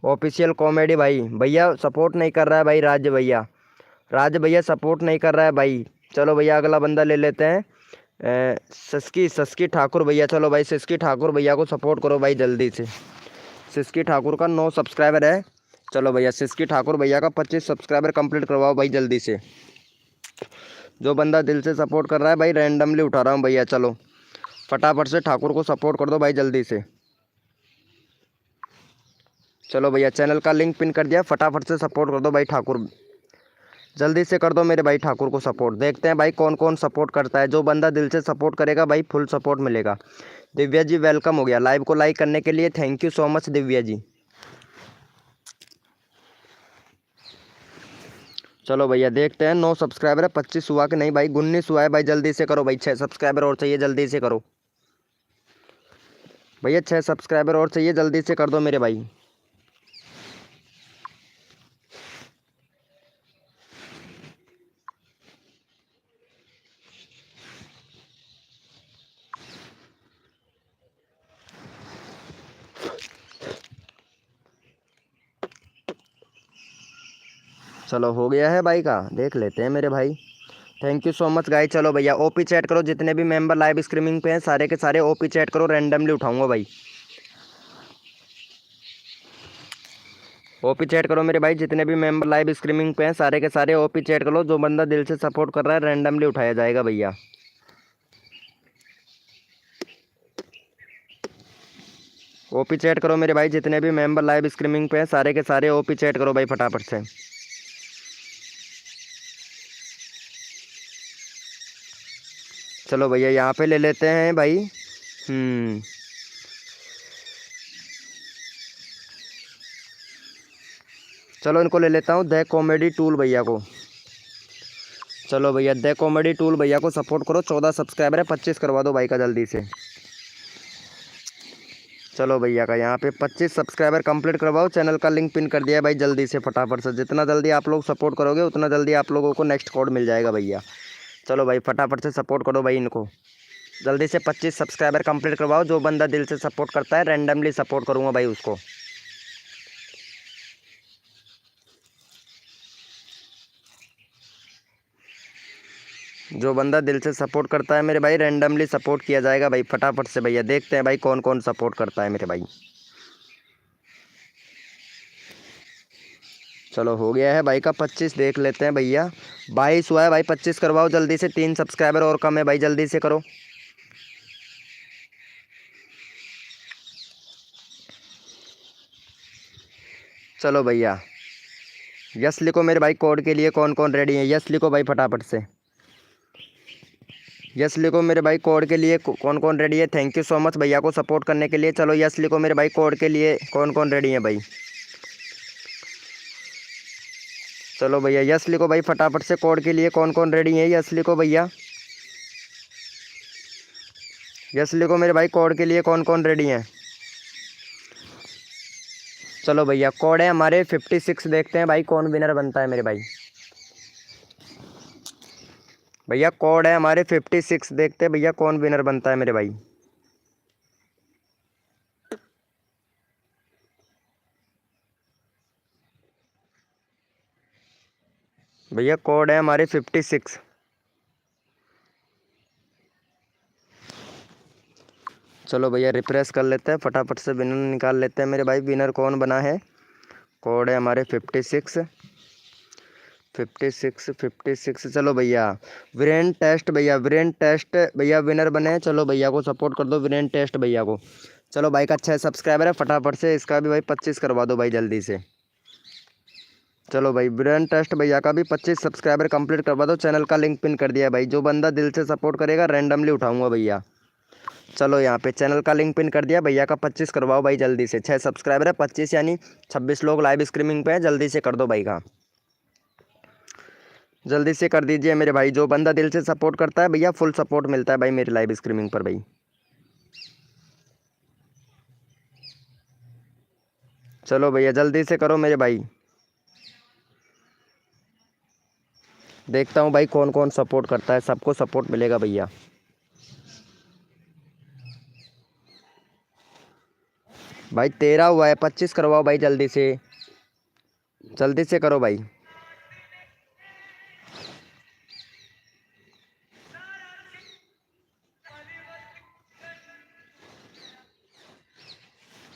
ऑफिशियल कॉमेडी भाई। भैया सपोर्ट नहीं कर रहा है भाई राज्य भैया सपोर्ट नहीं कर रहा है भाई। चलो भैया अगला बंदा ले लेते हैं। सस्की ठाकुर भैया। चलो भाई सस्की ठाकुर भैया को सपोर्ट करो भाई जल्दी से। सस्की ठाकुर का 9 सब्सक्राइबर है। चलो भैया सस्की ठाकुर भैया का 25 सब्सक्राइबर कंप्लीट करवाओ भाई जल्दी से। जो बंदा दिल से सपोर्ट कर रहा है भाई रैंडमली उठा रहा हूँ भैया। चलो फटाफट से ठाकुर को सपोर्ट कर दो भाई जल्दी से। चलो भैया चैनल का लिंक पिन कर दिया। फटाफट से सपोर्ट कर दो भाई ठाकुर। जल्दी से कर दो मेरे भाई ठाकुर को सपोर्ट। देखते हैं भाई कौन कौन सपोर्ट करता है। जो बंदा दिल से सपोर्ट करेगा भाई फुल सपोर्ट मिलेगा। दिव्या जी वेलकम हो गया लाइव को लाइक करने के लिए। Thank you so much Divya ji. चलो भैया देखते हैं 9 सब्सक्राइबर है। 25 हुआ कि नहीं भाई। 19 हुआ है भाई। जल्दी से करो भाई। 6 सब्सक्राइबर और चाहिए जल्दी से करो भैया। 6 सब्सक्राइबर और चाहिए जल्दी से कर दो मेरे भाई। चलो हो गया है भाई का, देख लेते हैं मेरे भाई। Thank you so much guys. चलो भैया ओपी चैट करो, जितने भी मेंबर लाइव स्ट्रीमिंग पे हैं सारे के सारे ओपी चैट करो, रैंडमली उठाऊंगा भाई। ओपी चैट करो मेरे भाई, जितने भी मेंबर लाइव स्ट्रीमिंग पे हैं सारे के सारे ओपी चैट करो। जो बंदा दिल से सपोर्ट कर रहा है रैंडमली उठाया जाएगा भैया। ओपी चैट करो मेरे भाई, जितने भी मेंबर लाइव स्ट्रीमिंग पे हैं सारे के सारे ओपी चैट करो भाई फटाफट से। चलो भैया यहाँ पे ले लेते हैं भाई। चलो इनको ले लेता हूँ, द कॉमेडी टूल भैया को। चलो भैया द कॉमेडी टूल भैया को सपोर्ट करो, 14 सब्सक्राइबर है, 25 करवा दो भाई का जल्दी से। चलो भैया का यहाँ पे 25 सब्सक्राइबर कंप्लीट करवाओ, चैनल का लिंक पिन कर दिया है भाई जल्दी से फटाफट से। जितना जल्दी आप लोग सपोर्ट करोगे उतना जल्दी आप लोगों को नेक्स्ट कोड मिल जाएगा भैया। चलो भाई फटाफट से सपोर्ट करो भाई इनको, जल्दी से 25 सब्सक्राइबर कंप्लीट करवाओ। जो बंदा दिल से सपोर्ट करता है रैंडमली सपोर्ट करूँगा भाई उसको। जो बंदा दिल से सपोर्ट करता है मेरे भाई रैंडमली सपोर्ट किया जाएगा भाई फटाफट से भैया। देखते हैं भाई कौन कौन सपोर्ट करता है मेरे भाई। चलो हो गया है भाई का 25, देख लेते हैं भैया। 22 हुआ है भाई, 25 करवाओ जल्दी से, 3 सब्सक्राइबर और कम है भाई, जल्दी से करो। चलो भैया यस लिखो मेरे भाई, कोड के लिए कौन कौन रेडी है यस लिखो भाई फटाफट से। यस लिखो मेरे भाई, कोड के लिए कौन कौन रेडी है। थैंक यू सो मच भैया को सपोर्ट करने के लिए। चलो यस लिखो मेरे भाई, कोड के लिए कौन कौन रेडी है भाई। चलो भैया यस लिखो भाई फटाफट से, कोड के लिए कौन कौन रेडी है यस लिखो भैया। यस लिखो मेरे भाई, कोड के लिए कौन कौन रेडी हैं। चलो भैया कोड है हमारे 56, देखते हैं भाई कौन विनर बनता है मेरे भाई। भैया कोड है हमारे 56, देखते हैं भैया कौन विनर बनता है मेरे भाई। भैया कोड है हमारे 56। चलो भैया रिफ्रेश कर लेते हैं फटाफट से, विनर निकाल लेते हैं मेरे भाई। विनर कौन बना है, कोड है हमारे 56 56 56। चलो भैया वीरेन टेस्ट भैया, वीरेन टेस्ट भैया विनर बने हैं। चलो भैया को सपोर्ट कर दो, वीरेन टेस्ट भैया को। चलो भाई का 6 सब्सक्राइबर है, फटाफट से इसका भी भाई 25 करवा दो भाई जल्दी से। चलो भाई वीरेन टेस्ट भैया का भी 25 सब्सक्राइबर कंप्लीट करवा दो, चैनल का लिंक पिन कर दिया भाई। जो बंदा दिल से सपोर्ट करेगा रैंडमली उठाऊंगा भैया। चलो यहाँ पे चैनल का लिंक पिन कर दिया, भैया का 25 करवाओ भाई जल्दी से। 6 सब्सक्राइबर है, 25 यानी 26 लोग लाइव स्ट्रीमिंग पे हैं, जल्दी से कर दो भाई का, जल्दी से कर दीजिए मेरे भाई। जो बंदा दिल से सपोर्ट करता है भैया फुल सपोर्ट मिलता है भाई मेरी लाइव स्ट्रीमिंग पर भाई। चलो भैया जल्दी से करो मेरे भाई, देखता हूँ भाई कौन कौन सपोर्ट करता है, सबको सपोर्ट मिलेगा भैया। भाई 13 हुआ है, 25 करवाओ भाई जल्दी से, जल्दी से करो भाई।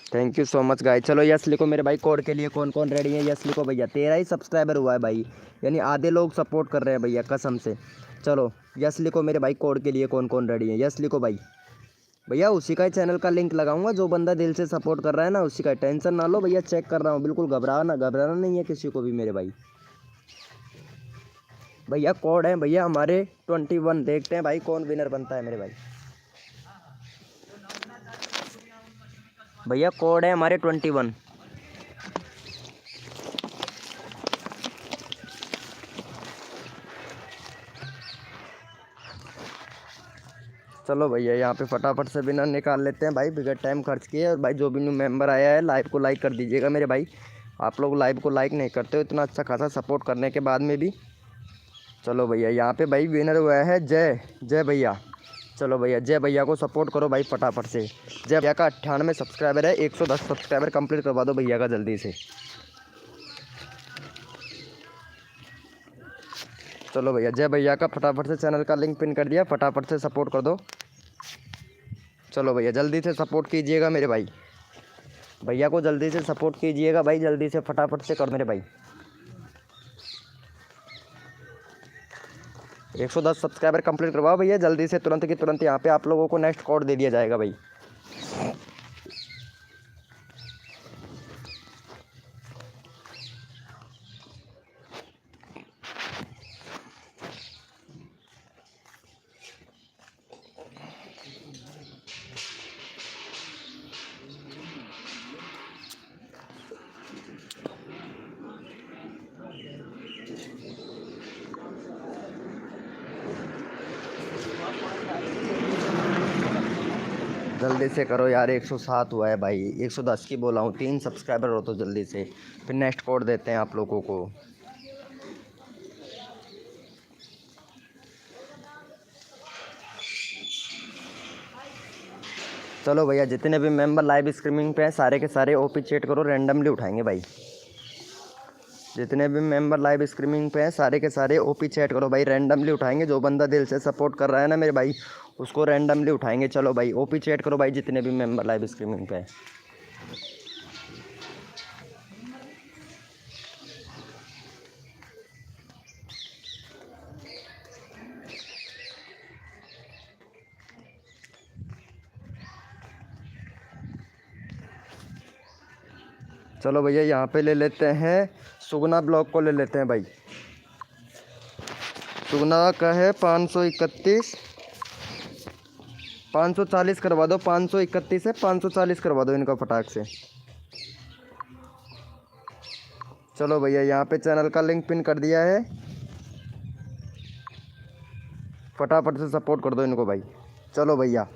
Thank you so much guys. चलो यस लिखो मेरे भाई, कोड के लिए कौन कौन रेडी है यस लिखो भैया। 13 ही सब्सक्राइबर हुआ है भाई, यानी आधे लोग सपोर्ट कर रहे हैं भैया कसम से। चलो यस लिखो मेरे भाई, कोड के लिए कौन कौन रेडी है यस लिखो भाई। भैया उसी का ही चैनल का लिंक लगाऊंगा, जो बंदा दिल से सपोर्ट कर रहा है ना उसी का। टेंशन ना लो भैया, चेक कर रहा हूँ, बिल्कुल घबराना नहीं है किसी को भी मेरे भाई। भैया कोड है भैया हमारे 21, देखते हैं भाई कौन विनर बनता है मेरे भाई। भैया कोड है हमारे 21। चलो भैया यहाँ पे फटाफट से विनर निकाल लेते हैं भाई, बिगड़ टाइम खर्च किए। और भाई जो भी न्यू मेंबर आया है लाइव को लाइक कर दीजिएगा मेरे भाई। आप लोग लाइव को लाइक नहीं करते हो इतना अच्छा खासा सपोर्ट करने के बाद में भी। चलो भैया यहाँ पे भाई विनर हुआ है जय भैया। चलो भैया जय भैया को सपोर्ट करो भाई फटाफट से। जय भैया का 98 सब्सक्राइबर है, 110 सब्सक्राइबर कंप्लीट करवा दो भैया का जल्दी से। चलो भैया, जय भैया का फटाफट से चैनल का लिंक पिन कर दिया, फटाफट से सपोर्ट कर दो। चलो भैया जल्दी से सपोर्ट कीजिएगा मेरे भाई, भैया को जल्दी से सपोर्ट कीजिएगा भाई, जल्दी से फटाफट से कर मेरे भाई। 110 सब्सक्राइबर कंप्लीट करवाओ भैया जल्दी से, तुरंत की तुरंत। यहाँ पे आप लोगों को नेक्स्ट कोड दे दिया जाएगा भाई। जल्दी से करो यार, 107 हुआ है भाई, 110 की बोला हूँ, 3 सब्सक्राइबर हो तो जल्दी से, फिर नेक्स्ट कोड देते हैं आप लोगों को। चलो भैया, जितने भी मेंबर लाइव स्ट्रीमिंग पे हैं सारे के सारे ओपी चैट करो, रैंडमली उठाएंगे भाई। जितने भी मेंबर लाइव स्ट्रीमिंग पे हैं सारे के सारे ओपी चैट करो भाई, रैंडमली उठाएंगे। जो बंदा दिल से सपोर्ट कर रहा है ना मेरे भाई, उसको रैंडमली उठाएंगे। चलो भाई ओपी चैट करो भाई, जितने भी मेंबर लाइव स्ट्रीमिंग पे हैं। चलो भैया यहाँ पे ले लेते हैं, सुगना ब्लॉक को ले लेते हैं भाई। सुगना का है 531, 540 करवा दो, 531 है, 540 करवा दो इनका फटाक से। चलो भैया यहाँ पे चैनल का लिंक पिन कर दिया है, फटाफट से सपोर्ट कर दो इनको भाई। चलो भैया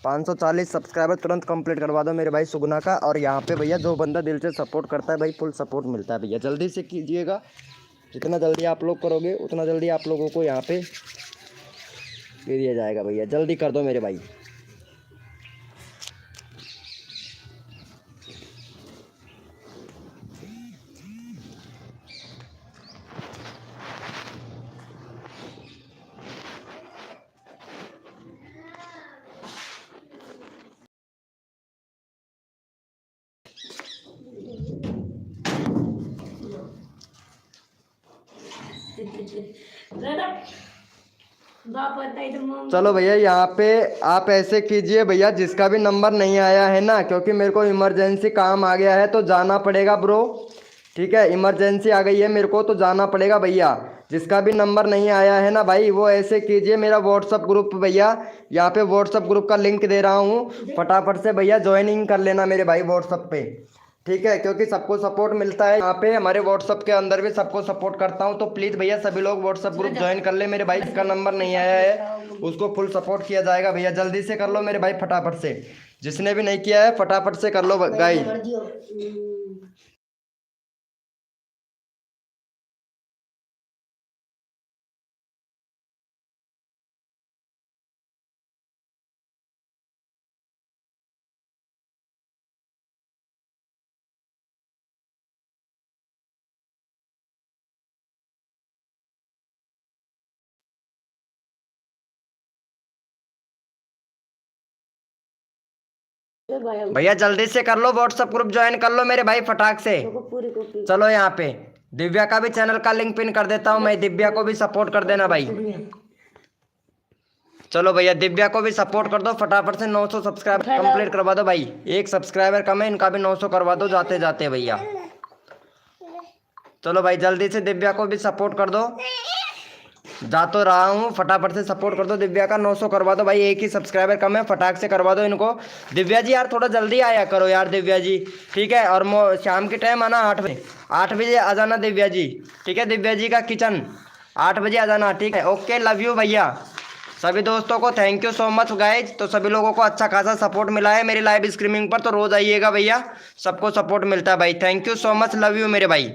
540 सब्सक्राइबर तुरंत कंप्लीट करवा दो मेरे भाई सुगना का। और यहाँ पे भैया जो बंदा दिल से सपोर्ट करता है भाई, फुल सपोर्ट मिलता है भैया, जल्दी से कीजिएगा। जितना जल्दी आप लोग करोगे उतना जल्दी आप लोगों को यहाँ पे दे दिया जाएगा भैया, जल्दी कर दो मेरे भाई। चलो भैया यहाँ पे आप ऐसे कीजिए भैया, जिसका भी नंबर नहीं आया है ना, क्योंकि मेरे को इमरजेंसी काम आ गया है तो जाना पड़ेगा ब्रो, ठीक है। इमरजेंसी आ गई है मेरे को तो जाना पड़ेगा भैया। जिसका भी नंबर नहीं आया है ना भाई, वो ऐसे कीजिए, मेरा व्हाट्सअप ग्रुप भैया, यहाँ पे व्हाट्सअप ग्रुप का लिंक दे रहा हूँ, फटाफट से भैया ज्वाइनिंग कर लेना मेरे भाई व्हाट्सअप पे, ठीक है। क्योंकि सबको सपोर्ट मिलता है यहाँ पे, हमारे व्हाट्सअप के अंदर भी सबको सपोर्ट करता हूँ। तो प्लीज़ भैया सभी लोग व्हाट्सअप ग्रुप ज्वाइन कर ले मेरे भाई। जिसका नंबर नहीं आया है उसको फुल सपोर्ट किया जाएगा भैया, जल्दी से कर लो मेरे भाई फटाफट से। जिसने भी नहीं किया है फटाफट से कर लो गाइस। भैया जल्दी से कर लो, व्हाट्सअप ग्रुप ज्वाइन कर लो मेरे भाई फटाक से। चलो यहाँ पे दिव्या का भी चैनल का लिंक पिन कर देता हूँ मैं, दिव्या को भी सपोर्ट कर देना भाई। चलो भैया दिव्या को भी सपोर्ट कर दो फटाफट से, 900 सब्सक्राइबर कंप्लीट करवा दो भाई। एक सब्सक्राइबर कम है, इनका भी 900 करवा दो जाते जाते भैया। चलो भाई जल्दी से दिव्या को भी सपोर्ट कर दो, जा तो रहा हूँ, फटाफट से सपोर्ट कर दो। दिव्या का 900 करवा दो भाई, एक ही सब्सक्राइबर कम है, फटाक से करवा दो इनको। दिव्या जी यार थोड़ा जल्दी आया करो यार दिव्या जी, ठीक है। और शाम के टाइम आना 8 बजे आ जाना दिव्या जी, ठीक है। दिव्या जी का किचन 8 बजे आ जाना, ठीक है। ओके लव यू भैया। सभी दोस्तों को thank you so much guys. तो सभी लोगों को अच्छा खासा सपोर्ट मिला है मेरी लाइव स्ट्रीमिंग पर, तो रोज़ आइएगा भैया, सबको सपोर्ट मिलता है भाई। Thank you so much, love you मेरे भाई।